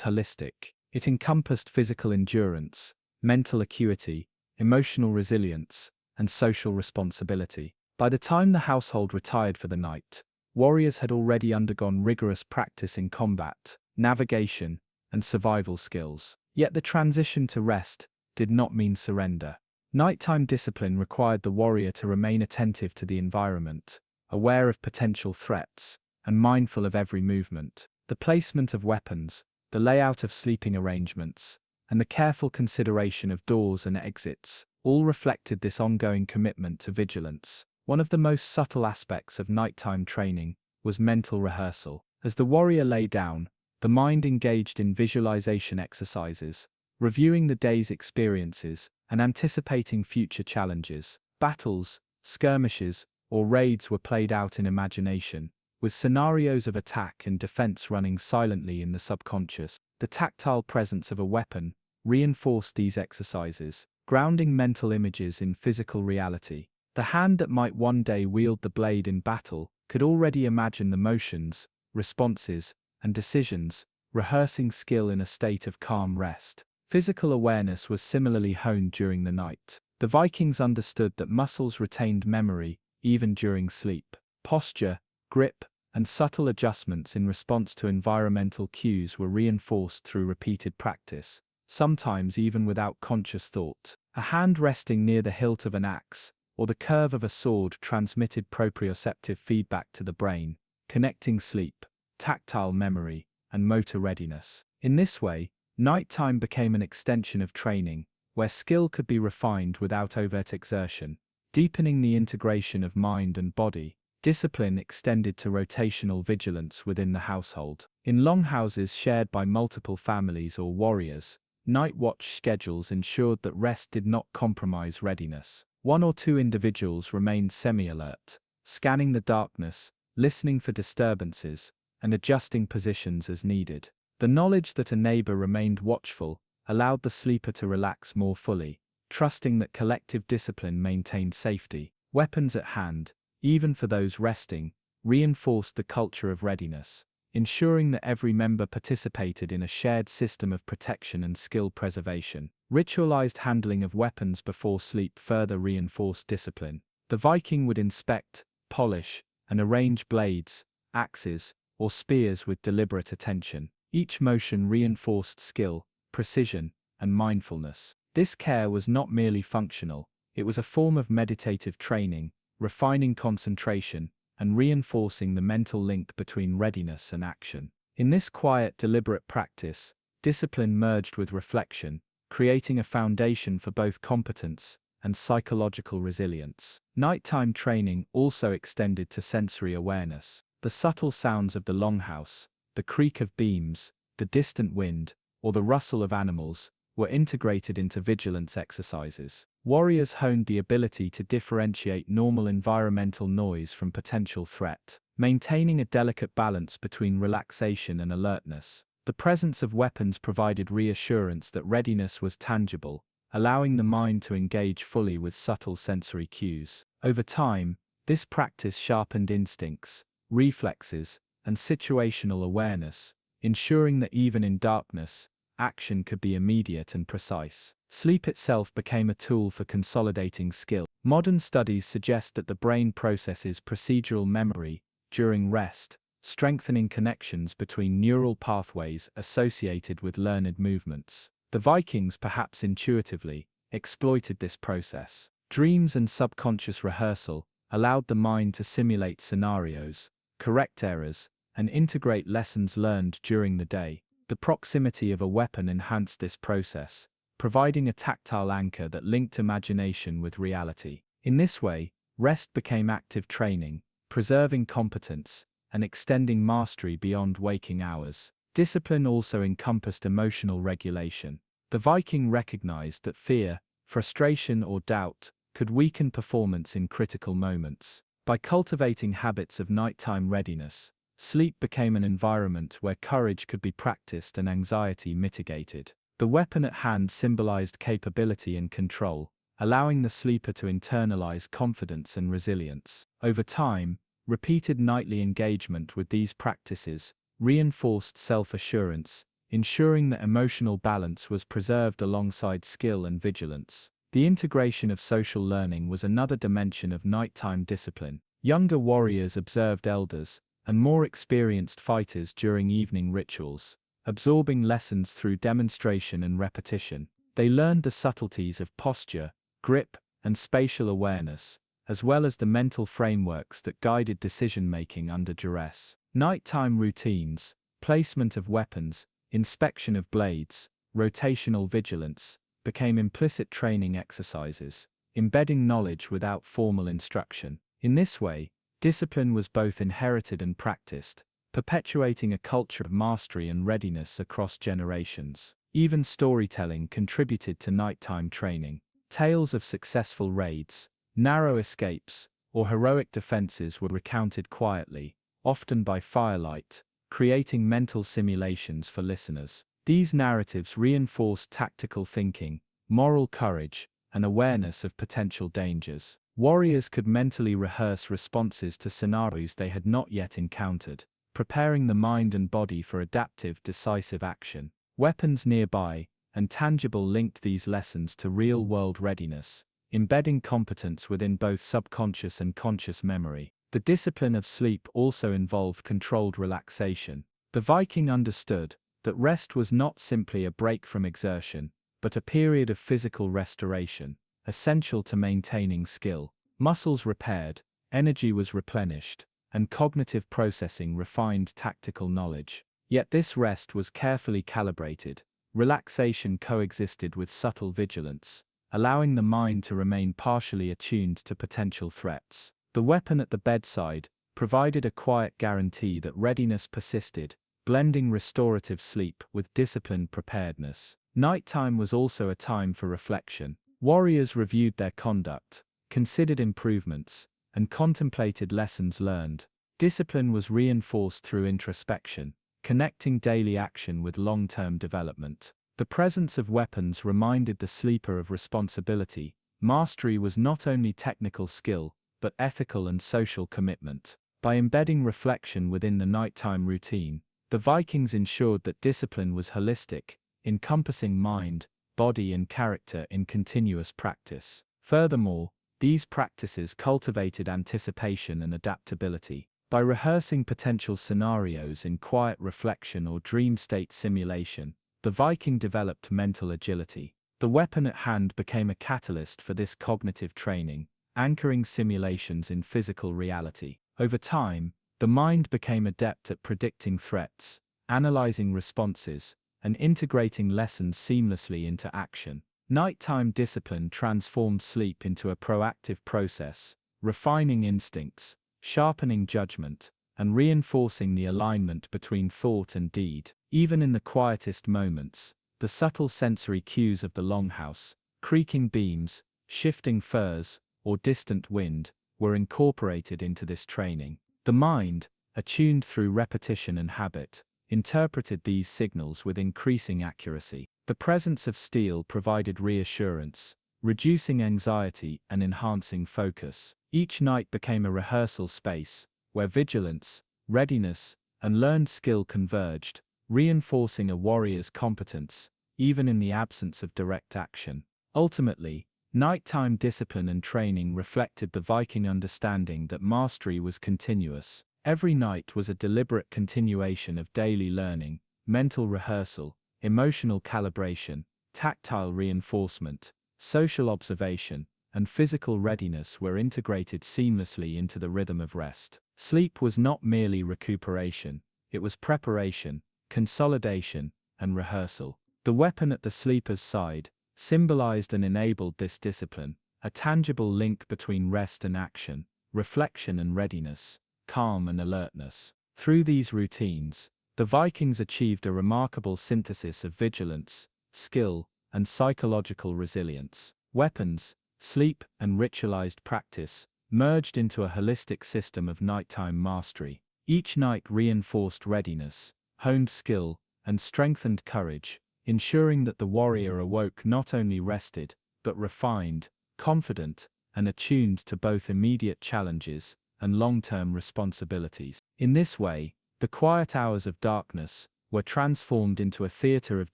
holistic. It encompassed physical endurance, mental acuity, emotional resilience, and social responsibility. By the time the household retired for the night, warriors had already undergone rigorous practice in combat, navigation, and survival skills. Yet the transition to rest did not mean surrender. Nighttime discipline required the warrior to remain attentive to the environment, aware of potential threats, and mindful of every movement. The placement of weapons, the layout of sleeping arrangements, and the careful consideration of doors and exits all reflected this ongoing commitment to vigilance. One of the most subtle aspects of nighttime training was mental rehearsal. As the warrior lay down, The mind engaged in visualization exercises, reviewing the day's experiences, and anticipating future challenges. Battles, skirmishes, or raids were played out in imagination, with scenarios of attack and defense running silently in the subconscious. The tactile presence of a weapon reinforced these exercises, grounding mental images in physical reality. The hand that might one day wield the blade in battle could already imagine the motions, responses, and decisions, rehearsing skill in a state of calm rest. Physical awareness was similarly honed during the night. The Vikings understood that muscles retained memory even during sleep. Posture, grip, and subtle adjustments in response to environmental cues were reinforced through repeated practice, sometimes even without conscious thought. A hand resting near the hilt of an axe, or the curve of a sword transmitted proprioceptive feedback to the brain, connecting sleep, tactile memory, and motor readiness. In this way, nighttime became an extension of training, where skill could be refined without overt exertion, deepening the integration of mind and body. Discipline extended to rotational vigilance within the household. In longhouses shared by multiple families or warriors, night watch schedules ensured that rest did not compromise readiness. One or two individuals remained semi-alert, scanning the darkness, listening for disturbances, and adjusting positions as needed. The knowledge that a neighbor remained watchful allowed the sleeper to relax more fully, trusting that collective discipline maintained safety. Weapons at hand, even for those resting, reinforced the culture of readiness, ensuring that every member participated in a shared system of protection and skill preservation. Ritualized handling of weapons before sleep further reinforced discipline. The Viking would inspect, polish, and arrange blades, axes, or spears with deliberate attention. Each motion reinforced skill, precision, and mindfulness. This care was not merely functional, it was a form of meditative training, refining concentration, and reinforcing the mental link between readiness and action. In this quiet, deliberate practice, discipline merged with reflection, creating a foundation for both competence and psychological resilience. Nighttime training also extended to sensory awareness. The subtle sounds of the longhouse, the creak of beams, the distant wind, or the rustle of animals, were integrated into vigilance exercises. Warriors honed the ability to differentiate normal environmental noise from potential threat, maintaining a delicate balance between relaxation and alertness. The presence of weapons provided reassurance that readiness was tangible, allowing the mind to engage fully with subtle sensory cues. Over time, this practice sharpened instincts, reflexes, and situational awareness, ensuring that even in darkness, action could be immediate and precise. Sleep itself became a tool for consolidating skill. Modern studies suggest that the brain processes procedural memory during rest, strengthening connections between neural pathways associated with learned movements. The Vikings, perhaps intuitively, exploited this process. Dreams and subconscious rehearsal allowed the mind to simulate scenarios, correct errors, and integrate lessons learned during the day. The proximity of a weapon enhanced this process, providing a tactile anchor that linked imagination with reality. In this way, rest became active training, preserving competence, and extending mastery beyond waking hours. Discipline also encompassed emotional regulation. The Viking recognized that fear, frustration, or doubt could weaken performance in critical moments. By cultivating habits of nighttime readiness, sleep became an environment where courage could be practiced and anxiety mitigated. The weapon at hand symbolized capability and control, allowing the sleeper to internalize confidence and resilience. Over time, repeated nightly engagement with these practices reinforced self-assurance, ensuring that emotional balance was preserved alongside skill and vigilance. The integration of social learning was another dimension of nighttime discipline. Younger warriors observed elders and more experienced fighters during evening rituals, absorbing lessons through demonstration and repetition. They learned the subtleties of posture, grip, and spatial awareness, as well as the mental frameworks that guided decision-making under duress. Nighttime routines, placement of weapons, inspection of blades, rotational vigilance, became implicit training exercises, embedding knowledge without formal instruction. In this way, discipline was both inherited and practiced, perpetuating a culture of mastery and readiness across generations. Even storytelling contributed to nighttime training. Tales of successful raids, narrow escapes, or heroic defenses were recounted quietly, often by firelight, creating mental simulations for listeners. These narratives reinforced tactical thinking, moral courage, and awareness of potential dangers. Warriors could mentally rehearse responses to scenarios they had not yet encountered, preparing the mind and body for adaptive, decisive action. Weapons nearby and tangible linked these lessons to real-world readiness, embedding competence within both subconscious and conscious memory. The discipline of sleep also involved controlled relaxation. The Viking understood that rest was not simply a break from exertion, but a period of physical restoration, essential to maintaining skill. Muscles repaired, energy was replenished, and cognitive processing refined tactical knowledge. Yet this rest was carefully calibrated. Relaxation coexisted with subtle vigilance, allowing the mind to remain partially attuned to potential threats. The weapon at the bedside provided a quiet guarantee that readiness persisted, blending restorative sleep with disciplined preparedness. Nighttime was also a time for reflection. Warriors reviewed their conduct, considered improvements, and contemplated lessons learned. Discipline was reinforced through introspection, connecting daily action with long-term development. The presence of weapons reminded the sleeper of responsibility. Mastery was not only technical skill, but ethical and social commitment. By embedding reflection within the nighttime routine, the Vikings ensured that discipline was holistic, encompassing mind, body and character in continuous practice. Furthermore, these practices cultivated anticipation and adaptability. By rehearsing potential scenarios in quiet reflection or dream state simulation, the Viking developed mental agility. The weapon at hand became a catalyst for this cognitive training, anchoring simulations in physical reality. Over time, the mind became adept at predicting threats, analyzing responses, and integrating lessons seamlessly into action. Nighttime discipline transformed sleep into a proactive process, refining instincts, sharpening judgment, and reinforcing the alignment between thought and deed. Even in the quietest moments, the subtle sensory cues of the longhouse, creaking beams, shifting furs, or distant wind, were incorporated into this training. The mind, attuned through repetition and habit, interpreted these signals with increasing accuracy. The presence of steel provided reassurance, reducing anxiety and enhancing focus. Each night became a rehearsal space, where vigilance, readiness, and learned skill converged, reinforcing a warrior's competence, even in the absence of direct action. Ultimately, nighttime discipline and training reflected the Viking understanding that mastery was continuous. Every night was a deliberate continuation of daily learning, mental rehearsal, emotional calibration, tactile reinforcement, social observation, and physical readiness were integrated seamlessly into the rhythm of rest. Sleep was not merely recuperation, it was preparation, consolidation, and rehearsal. The weapon at the sleeper's side symbolized and enabled this discipline, a tangible link between rest and action, reflection and readiness, calm and alertness. Through these routines, the Vikings achieved a remarkable synthesis of vigilance, skill, and psychological resilience. Weapons, sleep, and ritualized practice merged into a holistic system of nighttime mastery. Each night reinforced readiness, honed skill, and strengthened courage, ensuring that the warrior awoke not only rested, but refined, confident, and attuned to both immediate challenges and long-term responsibilities. In this way, the quiet hours of darkness were transformed into a theater of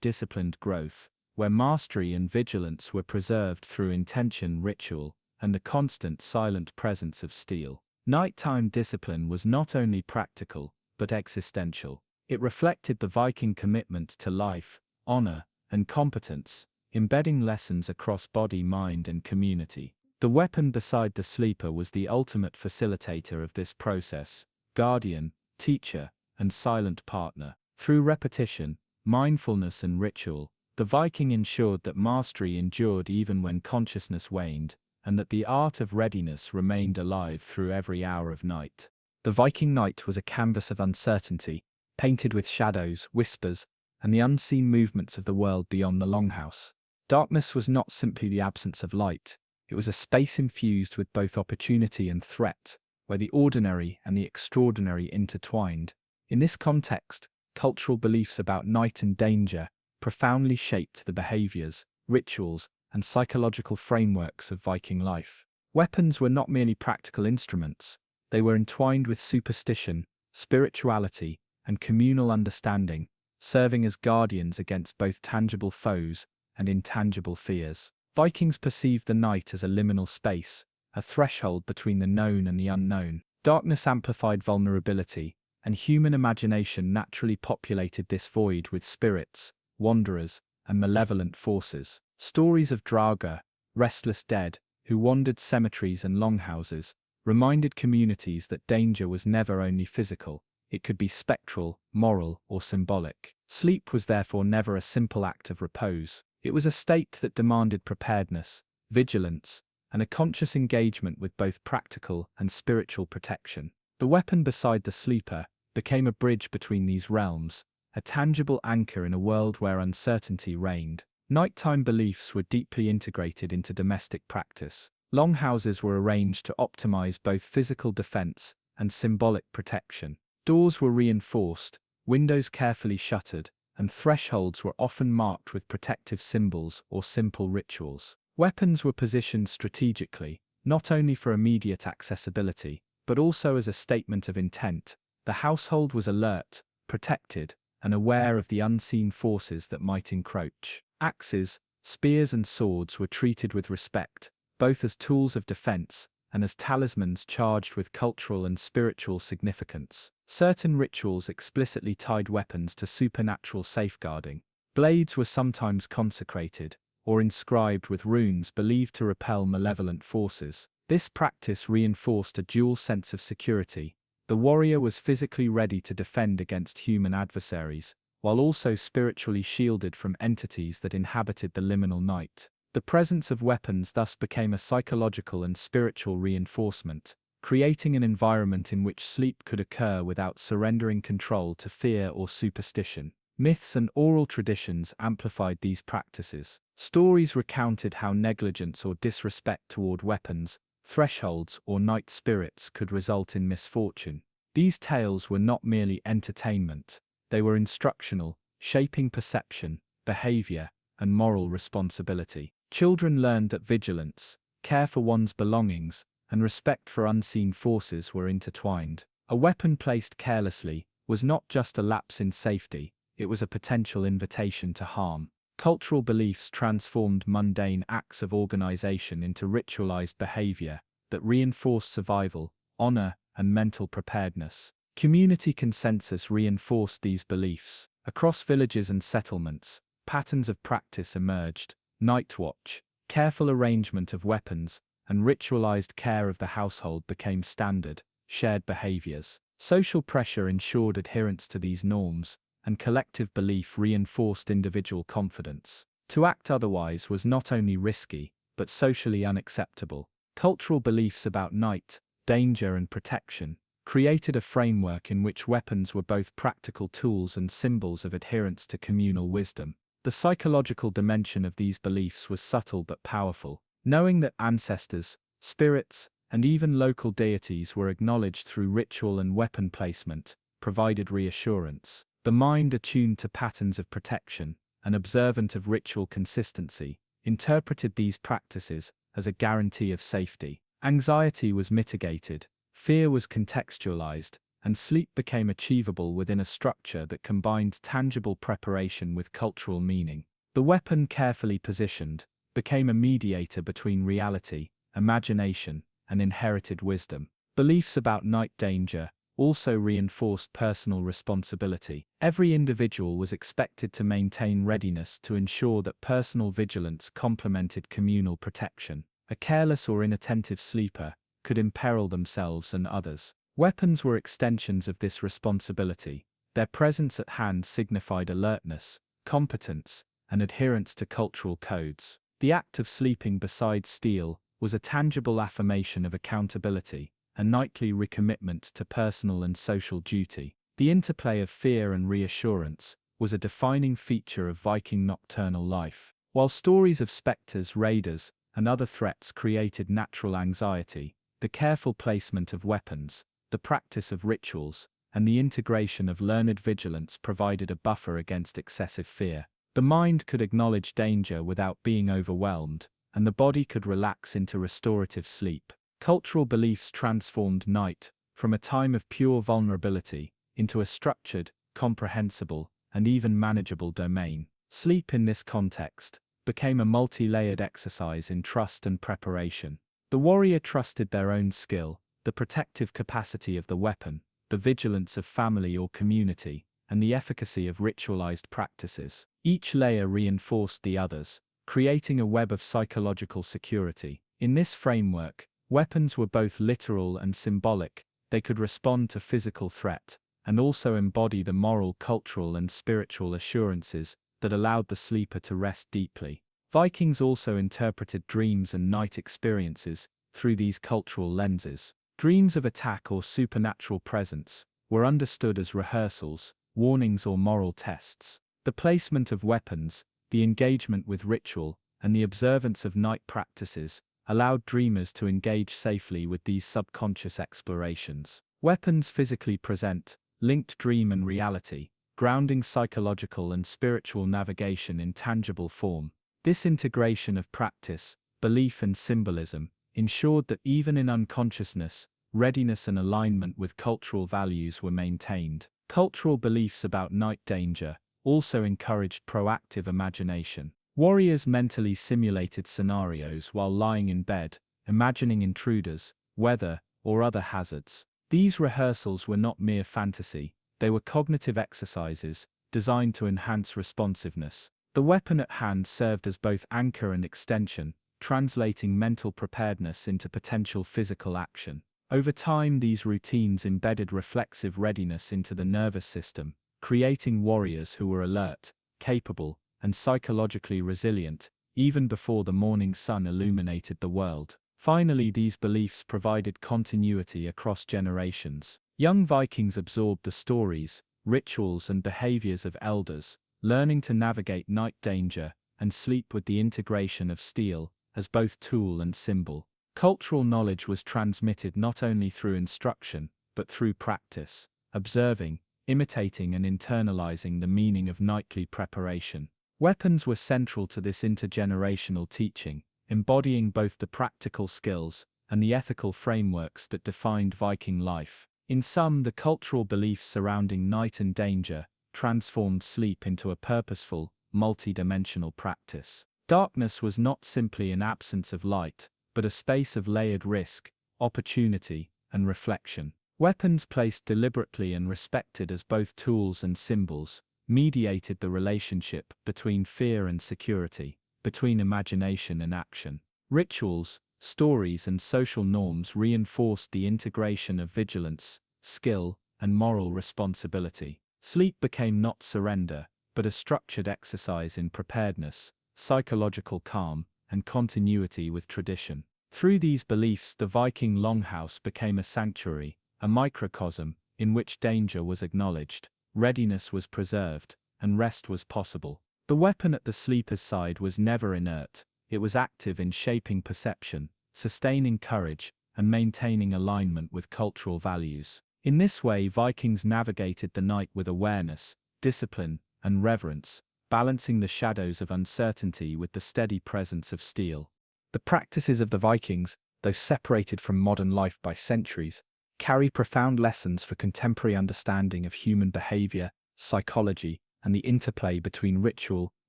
disciplined growth, where mastery and vigilance were preserved through intention, ritual, and the constant silent presence of steel. Nighttime discipline was not only practical, but existential. It reflected the Viking commitment to life, honor, and competence, embedding lessons across body, mind, and community. The weapon beside the sleeper was the ultimate facilitator of this process, guardian, teacher, and silent partner. Through repetition, mindfulness, and ritual, the Viking ensured that mastery endured even when consciousness waned, and that the art of readiness remained alive through every hour of night. The Viking night was a canvas of uncertainty, painted with shadows, whispers, and the unseen movements of the world beyond the longhouse. Darkness was not simply the absence of light, it was a space infused with both opportunity and threat, where the ordinary and the extraordinary intertwined. In this context, cultural beliefs about night and danger profoundly shaped the behaviors, rituals, and psychological frameworks of Viking life. Weapons were not merely practical instruments, they were entwined with superstition, spirituality, and communal understanding, serving as guardians against both tangible foes and intangible fears. Vikings perceived the night as a liminal space, a threshold between the known and the unknown. Darkness amplified vulnerability, and human imagination naturally populated this void with spirits, wanderers, and malevolent forces. Stories of Draga, restless dead, who wandered cemeteries and longhouses, reminded communities that danger was never only physical, it could be spectral, moral, or symbolic. Sleep was therefore never a simple act of repose. It was a state that demanded preparedness, vigilance, and a conscious engagement with both practical and spiritual protection. The weapon beside the sleeper became a bridge between these realms, a tangible anchor in a world where uncertainty reigned. Nighttime beliefs were deeply integrated into domestic practice. Longhouses were arranged to optimize both physical defense and symbolic protection. Doors were reinforced, windows carefully shuttered, and thresholds were often marked with protective symbols or simple rituals. Weapons were positioned strategically, not only for immediate accessibility, but also as a statement of intent. The household was alert, protected, and aware of the unseen forces that might encroach. Axes, spears, and swords were treated with respect, both as tools of defense and as talismans charged with cultural and spiritual significance. Certain rituals explicitly tied weapons to supernatural safeguarding. Blades were sometimes consecrated, or inscribed with runes believed to repel malevolent forces. This practice reinforced a dual sense of security. The warrior was physically ready to defend against human adversaries, while also spiritually shielded from entities that inhabited the liminal night. The presence of weapons thus became a psychological and spiritual reinforcement, creating an environment in which sleep could occur without surrendering control to fear or superstition. Myths and oral traditions amplified these practices. Stories recounted how negligence or disrespect toward weapons, thresholds, or night spirits could result in misfortune. These tales were not merely entertainment, they were instructional, shaping perception, behavior, and moral responsibility. Children learned that vigilance, care for one's belongings, and respect for unseen forces were intertwined. A weapon placed carelessly was not just a lapse in safety, it was a potential invitation to harm. Cultural beliefs transformed mundane acts of organization into ritualized behavior that reinforced survival, honor, and mental preparedness. Community consensus reinforced these beliefs. Across villages and settlements, patterns of practice emerged: night watch, careful arrangement of weapons, and ritualized care of the household became standard, shared behaviors. Social pressure ensured adherence to these norms, and collective belief reinforced individual confidence. To act otherwise was not only risky, but socially unacceptable. Cultural beliefs about night, danger, and protection created a framework in which weapons were both practical tools and symbols of adherence to communal wisdom. The psychological dimension of these beliefs was subtle but powerful. Knowing that ancestors, spirits, and even local deities were acknowledged through ritual and weapon placement provided reassurance. The mind, attuned to patterns of protection and observant of ritual consistency, interpreted these practices as a guarantee of safety. Anxiety was mitigated, fear was contextualized, and sleep became achievable within a structure that combined tangible preparation with cultural meaning. The weapon, carefully positioned, became a mediator between reality, imagination, and inherited wisdom. Beliefs about night danger also reinforced personal responsibility. Every individual was expected to maintain readiness to ensure that personal vigilance complemented communal protection. A careless or inattentive sleeper could imperil themselves and others. Weapons were extensions of this responsibility. Their presence at hand signified alertness, competence, and adherence to cultural codes. The act of sleeping beside steel was a tangible affirmation of accountability, a nightly recommitment to personal and social duty. The interplay of fear and reassurance was a defining feature of Viking nocturnal life. While stories of specters, raiders, and other threats created natural anxiety, the careful placement of weapons, the practice of rituals, and the integration of learned vigilance provided a buffer against excessive fear. The mind could acknowledge danger without being overwhelmed, and the body could relax into restorative sleep. Cultural beliefs transformed night, from a time of pure vulnerability, into a structured, comprehensible, and even manageable domain. Sleep in this context became a multi-layered exercise in trust and preparation. The warrior trusted their own skill, the protective capacity of the weapon, the vigilance of family or community, and the efficacy of ritualized practices. Each layer reinforced the others, creating a web of psychological security. In this framework, weapons were both literal and symbolic. They could respond to physical threat, and also embody the moral, cultural, and spiritual assurances that allowed the sleeper to rest deeply. Vikings also interpreted dreams and night experiences through these cultural lenses. Dreams of attack or supernatural presence were understood as rehearsals, warnings, or moral tests. The placement of weapons, the engagement with ritual, and the observance of night practices allowed dreamers to engage safely with these subconscious explorations. Weapons physically present, linked dream and reality, grounding psychological and spiritual navigation in tangible form. This integration of practice, belief, and symbolism ensured that even in unconsciousness, readiness and alignment with cultural values were maintained. Cultural beliefs about night danger also encouraged proactive imagination. Warriors mentally simulated scenarios while lying in bed, imagining intruders, weather, or other hazards. These rehearsals were not mere fantasy, they were cognitive exercises designed to enhance responsiveness. The weapon at hand served as both anchor and extension, translating mental preparedness into potential physical action. Over time, these routines embedded reflexive readiness into the nervous system, creating warriors who were alert, capable, and psychologically resilient, even before the morning sun illuminated the world. Finally, these beliefs provided continuity across generations. Young Vikings absorbed the stories, rituals, and behaviors of elders, learning to navigate night danger and sleep with the integration of steel as both tool and symbol. Cultural knowledge was transmitted not only through instruction, but through practice, observing, imitating, and internalizing the meaning of nightly preparation. Weapons were central to this intergenerational teaching, embodying both the practical skills and the ethical frameworks that defined Viking life. In sum, the cultural beliefs surrounding night and danger transformed sleep into a purposeful, multi-dimensional practice. Darkness was not simply an absence of light, but a space of layered risk, opportunity, and reflection. Weapons placed deliberately and respected as both tools and symbols mediated the relationship between fear and security, between imagination and action. Rituals, stories, and social norms reinforced the integration of vigilance, skill, and moral responsibility. Sleep became not surrender, but a structured exercise in preparedness, psychological calm, and continuity with tradition. Through these beliefs, the Viking longhouse became a sanctuary, a microcosm in which danger was acknowledged, readiness was preserved, and rest was possible. The weapon at the sleeper's side was never inert. It was active in shaping perception, sustaining courage, and maintaining alignment with cultural values. In this way, Vikings navigated the night with awareness, discipline, and reverence, balancing the shadows of uncertainty with the steady presence of steel. The practices of the Vikings, though separated from modern life by centuries, carry profound lessons for contemporary understanding of human behavior, psychology, and the interplay between ritual,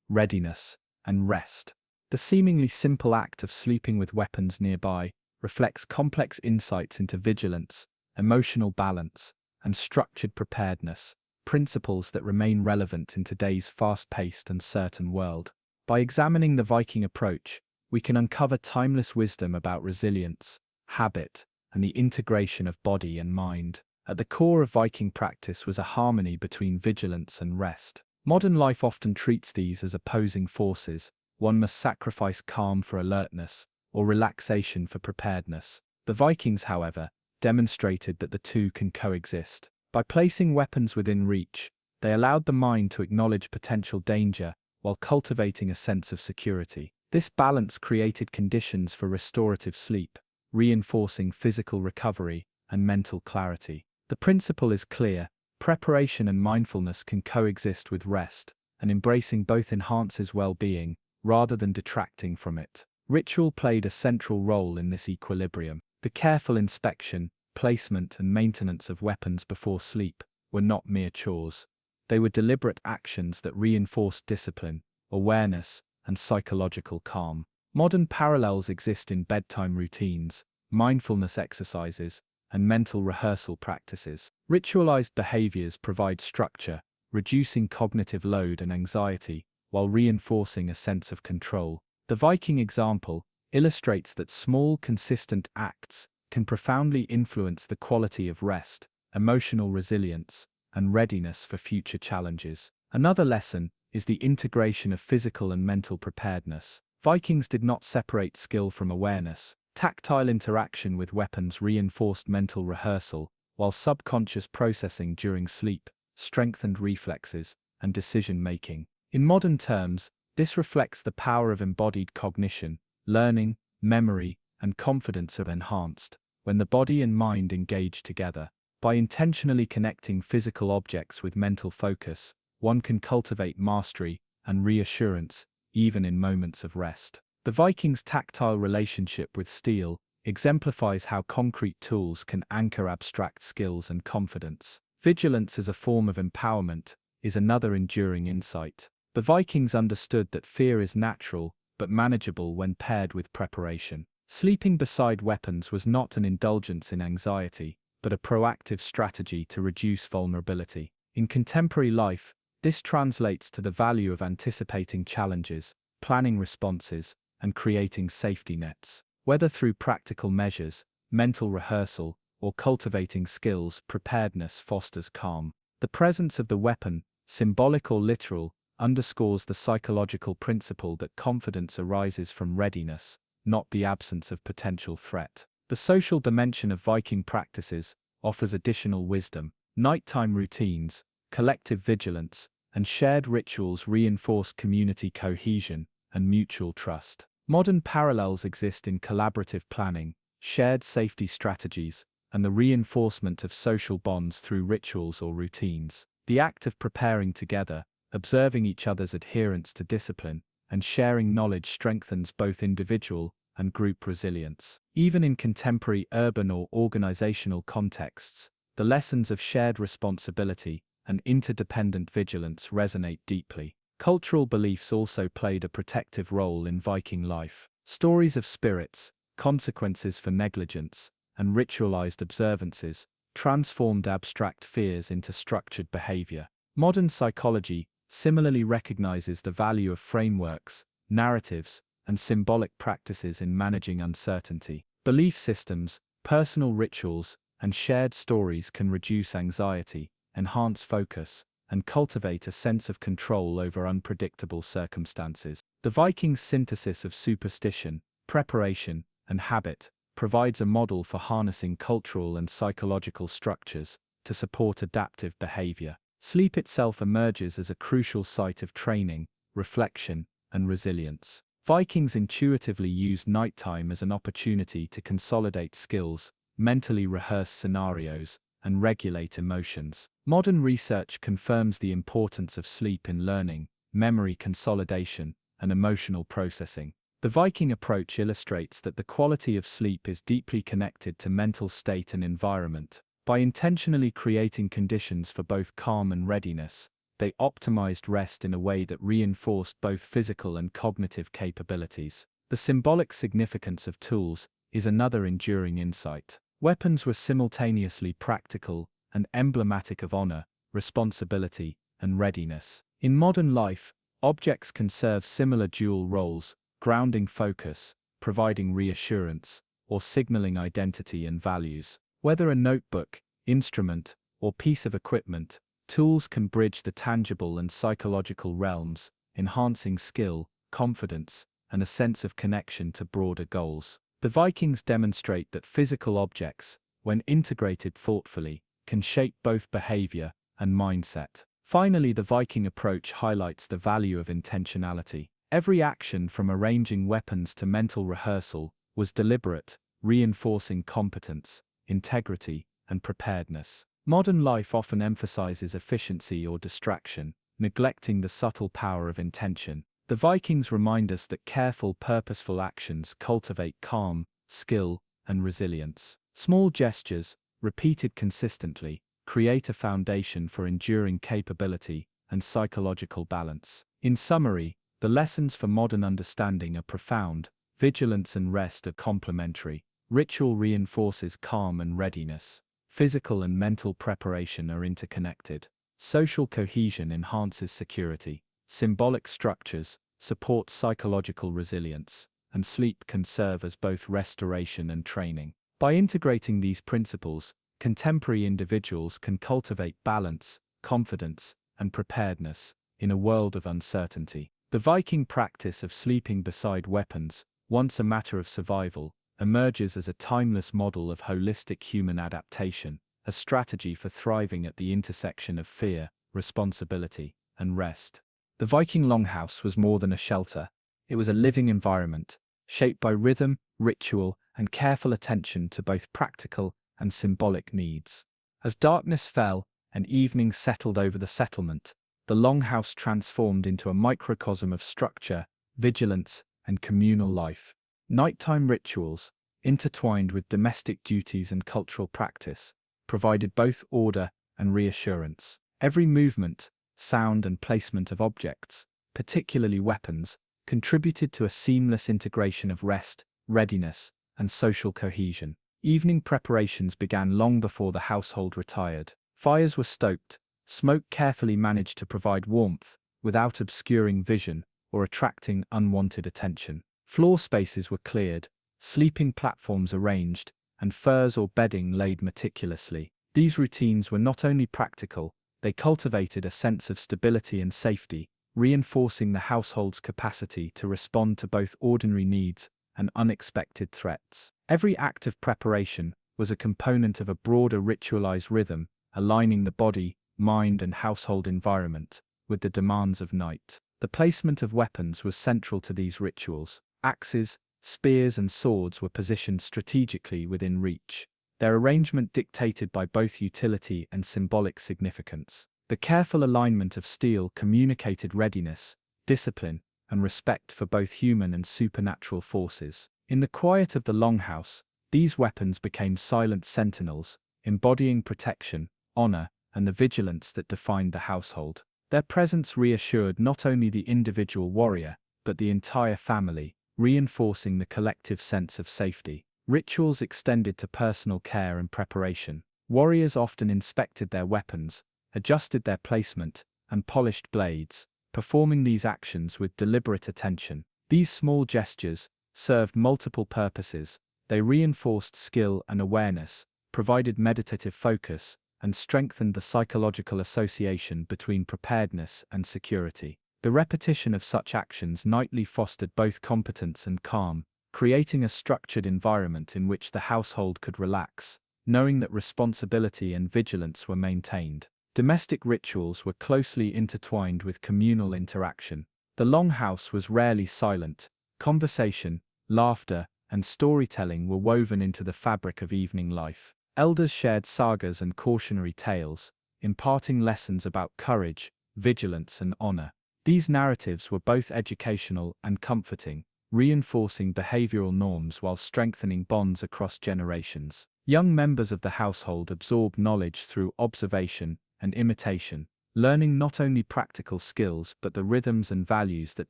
readiness, and rest. The seemingly simple act of sleeping with weapons nearby reflects complex insights into vigilance, emotional balance, and structured preparedness, principles that remain relevant in today's fast-paced and uncertain world. By examining the Viking approach, we can uncover timeless wisdom about resilience, habit, and the integration of body and mind. At the core of Viking practice was a harmony between vigilance and rest. Modern life often treats these as opposing forces. One must sacrifice calm for alertness, or relaxation for preparedness. The Vikings, however, demonstrated that the two can coexist. By placing weapons within reach, they allowed the mind to acknowledge potential danger while cultivating a sense of security. This balance created conditions for restorative sleep, reinforcing physical recovery and mental clarity. The principle is clear: preparation and mindfulness can coexist with rest, and embracing both enhances well-being rather than detracting from it. Ritual played a central role in this equilibrium. The careful inspection, placement, and maintenance of weapons before sleep were not mere chores. They were deliberate actions that reinforced discipline, awareness, and psychological calm. Modern parallels exist in bedtime routines, mindfulness exercises, and mental rehearsal practices. Ritualized behaviors provide structure, reducing cognitive load and anxiety, while reinforcing a sense of control. The Viking example illustrates that small, consistent acts can profoundly influence the quality of rest, emotional resilience, and readiness for future challenges. Another lesson is the integration of physical and mental preparedness. Vikings did not separate skill from awareness. Tactile interaction with weapons reinforced mental rehearsal, while subconscious processing during sleep strengthened reflexes and decision-making. In modern terms, this reflects the power of embodied cognition. Learning, memory, and confidence are enhanced when the body and mind engage together. By intentionally connecting physical objects with mental focus, one can cultivate mastery and reassurance, even in moments of rest. The Vikings' tactile relationship with steel exemplifies how concrete tools can anchor abstract skills and confidence. Vigilance as a form of empowerment is another enduring insight. The Vikings understood that fear is natural but manageable when paired with preparation. Sleeping beside weapons was not an indulgence in anxiety, but a proactive strategy to reduce vulnerability. In contemporary life, this translates to the value of anticipating challenges, planning responses, and creating safety nets. Whether through practical measures, mental rehearsal, or cultivating skills, preparedness fosters calm. The presence of the weapon, symbolic or literal, underscores the psychological principle that confidence arises from readiness, not the absence of potential threat. The social dimension of Viking practices offers additional wisdom. Nighttime routines, collective vigilance, and shared rituals reinforce community cohesion and mutual trust. Modern parallels exist in collaborative planning, shared safety strategies, and the reinforcement of social bonds through rituals or routines. The act of preparing together, observing each other's adherence to discipline, and sharing knowledge strengthens both individual and group resilience. Even in contemporary urban or organizational contexts, the lessons of shared responsibility and interdependent vigilance resonate deeply. Cultural beliefs also played a protective role in Viking life. Stories of spirits, consequences for negligence, and ritualized observances transformed abstract fears into structured behavior. Modern psychology similarly recognizes the value of frameworks, narratives, and symbolic practices in managing uncertainty. Belief systems, personal rituals, and shared stories can reduce anxiety, enhance focus, and cultivate a sense of control over unpredictable circumstances. The Vikings' synthesis of superstition, preparation, and habit provides a model for harnessing cultural and psychological structures to support adaptive behavior. Sleep itself emerges as a crucial site of training, reflection, and resilience. Vikings intuitively used nighttime as an opportunity to consolidate skills, mentally rehearse scenarios, and regulate emotions. Modern research confirms the importance of sleep in learning, memory consolidation, and emotional processing. The Viking approach illustrates that the quality of sleep is deeply connected to mental state and environment. By intentionally creating conditions for both calm and readiness, they optimized rest in a way that reinforced both physical and cognitive capabilities. The symbolic significance of tools is another enduring insight. Weapons were simultaneously practical and emblematic of honor, responsibility, and readiness. In modern life, objects can serve similar dual roles, grounding focus, providing reassurance, or signaling identity and values. Whether a notebook, instrument, or piece of equipment, tools can bridge the tangible and psychological realms, enhancing skill, confidence, and a sense of connection to broader goals. The Vikings demonstrate that physical objects, when integrated thoughtfully, can shape both behavior and mindset. Finally, the Viking approach highlights the value of intentionality. Every action, from arranging weapons to mental rehearsal, was deliberate, reinforcing competence, integrity, and preparedness. Modern life often emphasizes efficiency or distraction, neglecting the subtle power of intention. The Vikings remind us that careful, purposeful actions cultivate calm, skill, and resilience. Small gestures, repeated consistently, create a foundation for enduring capability and psychological balance. In summary, the lessons for modern understanding are profound. Vigilance and rest are complementary. Ritual reinforces calm and readiness. Physical and mental preparation are interconnected. Social cohesion enhances security. Symbolic structures support psychological resilience, and sleep can serve as both restoration and training. By integrating these principles, contemporary individuals can cultivate balance, confidence, and preparedness in a world of uncertainty. The Viking practice of sleeping beside weapons, once a matter of survival, emerges as a timeless model of holistic human adaptation, a strategy for thriving at the intersection of fear, responsibility, and rest. The Viking longhouse was more than a shelter. It was a living environment, shaped by rhythm, ritual, and careful attention to both practical and symbolic needs. As darkness fell and evening settled over the settlement, the longhouse transformed into a microcosm of structure, vigilance, and communal life. Nighttime rituals, intertwined with domestic duties and cultural practice, provided both order and reassurance. Every movement, sound, and placement of objects, particularly weapons, contributed to a seamless integration of rest, readiness, and social cohesion. Evening preparations began long before the household retired. Fires were stoked, smoke carefully managed to provide warmth without obscuring vision or attracting unwanted attention. Floor spaces were cleared, sleeping platforms arranged, and furs or bedding laid meticulously. These routines were not only practical, they cultivated a sense of stability and safety, reinforcing the household's capacity to respond to both ordinary needs and unexpected threats. Every act of preparation was a component of a broader ritualized rhythm, aligning the body, mind, and household environment with the demands of night. The placement of weapons was central to these rituals. Axes, spears, and swords were positioned strategically within reach, their arrangement dictated by both utility and symbolic significance. The careful alignment of steel communicated readiness, discipline, and respect for both human and supernatural forces. In the quiet of the longhouse, these weapons became silent sentinels, embodying protection, honor, and the vigilance that defined the household. Their presence reassured not only the individual warrior, but the entire family, reinforcing the collective sense of safety. Rituals extended to personal care and preparation. Warriors often inspected their weapons, adjusted their placement, and polished blades, performing these actions with deliberate attention. These small gestures served multiple purposes. They reinforced skill and awareness, provided meditative focus, and strengthened the psychological association between preparedness and security. The repetition of such actions nightly fostered both competence and calm, creating a structured environment in which the household could relax, knowing that responsibility and vigilance were maintained. Domestic rituals were closely intertwined with communal interaction. The longhouse was rarely silent. Conversation, laughter, and storytelling were woven into the fabric of evening life. Elders shared sagas and cautionary tales, imparting lessons about courage, vigilance, and honor. These narratives were both educational and comforting, reinforcing behavioral norms while strengthening bonds across generations. Young members of the household absorbed knowledge through observation and imitation, learning not only practical skills but the rhythms and values that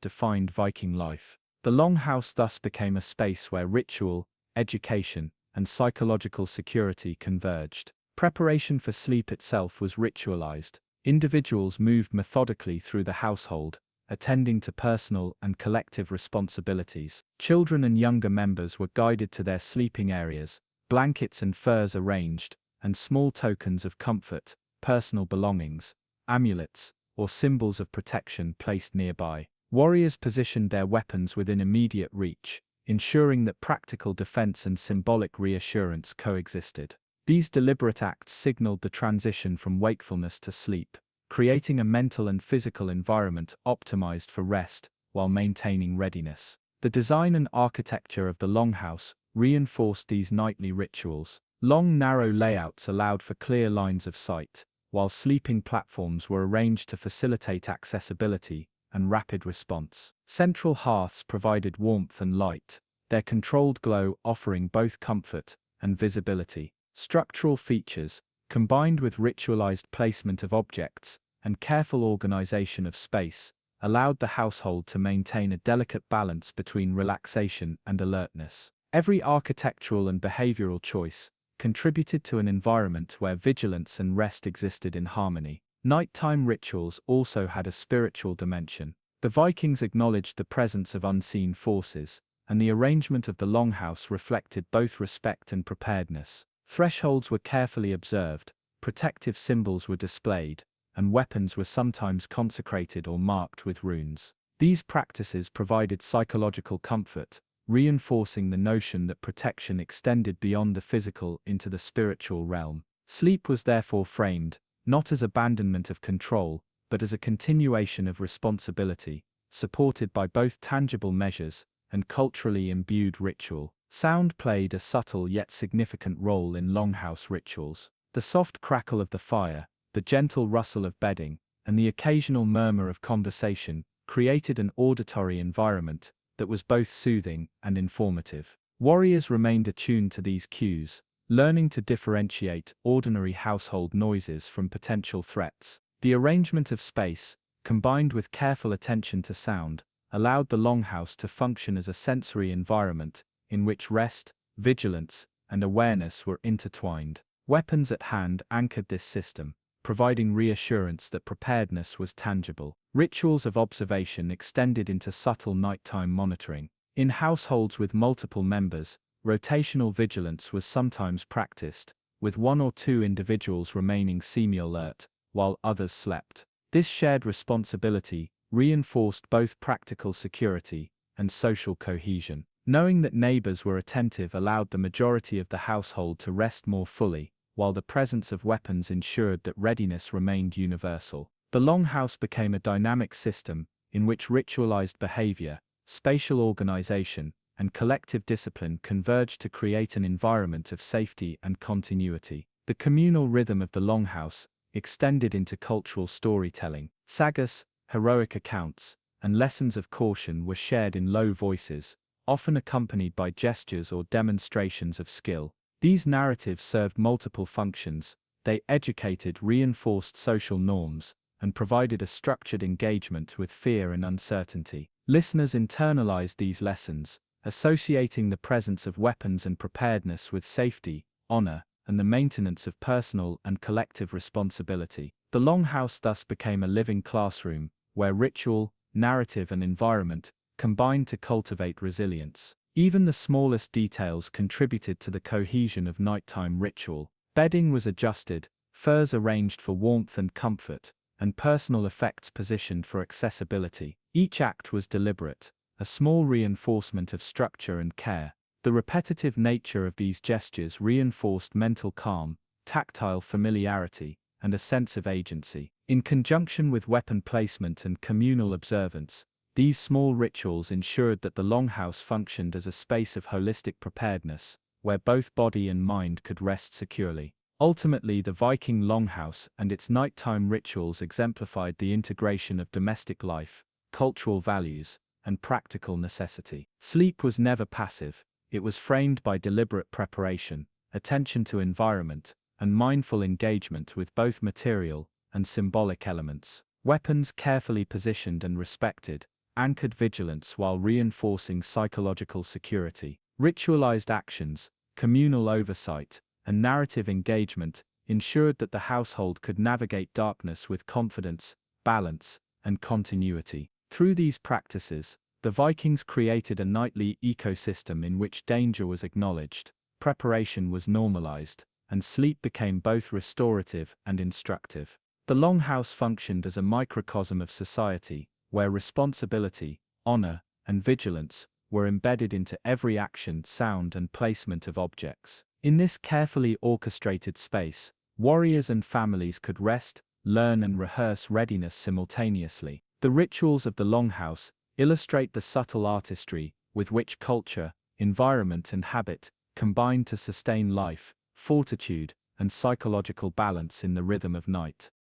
defined Viking life. The longhouse thus became a space where ritual, education, and psychological security converged. Preparation for sleep itself was ritualized. Individuals moved methodically through the household, attending to personal and collective responsibilities. Children and younger members were guided to their sleeping areas, blankets and furs arranged, and small tokens of comfort, personal belongings, amulets, or symbols of protection placed nearby. Warriors positioned their weapons within immediate reach, ensuring that practical defense and symbolic reassurance coexisted. These deliberate acts signaled the transition from wakefulness to sleep, creating a mental and physical environment optimized for rest while maintaining readiness. The design and architecture of the longhouse reinforced these nightly rituals. Long, narrow layouts allowed for clear lines of sight, while sleeping platforms were arranged to facilitate accessibility and rapid response. Central hearths provided warmth and light, their controlled glow offering both comfort and visibility. Structural features, combined with ritualized placement of objects and careful organization of space, allowed the household to maintain a delicate balance between relaxation and alertness. Every architectural and behavioral choice contributed to an environment where vigilance and rest existed in harmony. Nighttime rituals also had a spiritual dimension. The Vikings acknowledged the presence of unseen forces, and the arrangement of the longhouse reflected both respect and preparedness. Thresholds were carefully observed, protective symbols were displayed, and weapons were sometimes consecrated or marked with runes. These practices provided psychological comfort, reinforcing the notion that protection extended beyond the physical into the spiritual realm. Sleep was therefore framed, not as abandonment of control, but as a continuation of responsibility, supported by both tangible measures and culturally imbued ritual. Sound played a subtle yet significant role in longhouse rituals. The soft crackle of the fire, the gentle rustle of bedding, and the occasional murmur of conversation created an auditory environment that was both soothing and informative. Warriors remained attuned to these cues, learning to differentiate ordinary household noises from potential threats. The arrangement of space, combined with careful attention to sound, allowed the longhouse to function as a sensory environment in which rest, vigilance, and awareness were intertwined. Weapons at hand anchored this system, providing reassurance that preparedness was tangible. Rituals of observation extended into subtle nighttime monitoring. In households with multiple members, rotational vigilance was sometimes practiced, with one or two individuals remaining semi-alert, while others slept. This shared responsibility reinforced both practical security and social cohesion. Knowing that neighbors were attentive allowed the majority of the household to rest more fully, while the presence of weapons ensured that readiness remained universal. The longhouse became a dynamic system in which ritualized behavior, spatial organization, and collective discipline converged to create an environment of safety and continuity. The communal rhythm of the longhouse extended into cultural storytelling. Sagas, heroic accounts, and lessons of caution were shared in low voices, often accompanied by gestures or demonstrations of skill. These narratives served multiple functions. They educated, reinforced social norms, and provided a structured engagement with fear and uncertainty. Listeners internalized these lessons, associating the presence of weapons and preparedness with safety, honor, and the maintenance of personal and collective responsibility. The longhouse thus became a living classroom, where ritual, narrative, and environment combined to cultivate resilience. Even the smallest details contributed to the cohesion of nighttime ritual. Bedding was adjusted, furs arranged for warmth and comfort, and personal effects positioned for accessibility. Each act was deliberate, a small reinforcement of structure and care. The repetitive nature of these gestures reinforced mental calm, tactile familiarity, and a sense of agency. In conjunction with weapon placement and communal observance, these small rituals ensured that the longhouse functioned as a space of holistic preparedness, where both body and mind could rest securely. Ultimately, the Viking longhouse and its nighttime rituals exemplified the integration of domestic life, cultural values, and practical necessity. Sleep was never passive. It was framed by deliberate preparation, attention to environment, and mindful engagement with both material and symbolic elements. Weapons carefully positioned and respected anchored vigilance while reinforcing psychological security. Ritualized actions, communal oversight, and narrative engagement ensured that the household could navigate darkness with confidence, balance, and continuity. Through these practices, the Vikings created a nightly ecosystem in which danger was acknowledged, preparation was normalized, and sleep became both restorative and instructive. The longhouse functioned as a microcosm of society, where responsibility, honor, and vigilance were embedded into every action, sound, and placement of objects. In this carefully orchestrated space, warriors and families could rest, learn and rehearse readiness simultaneously. The rituals of the longhouse illustrate the subtle artistry with which culture, environment and habit combine to sustain life, fortitude, and psychological balance in the rhythm of night.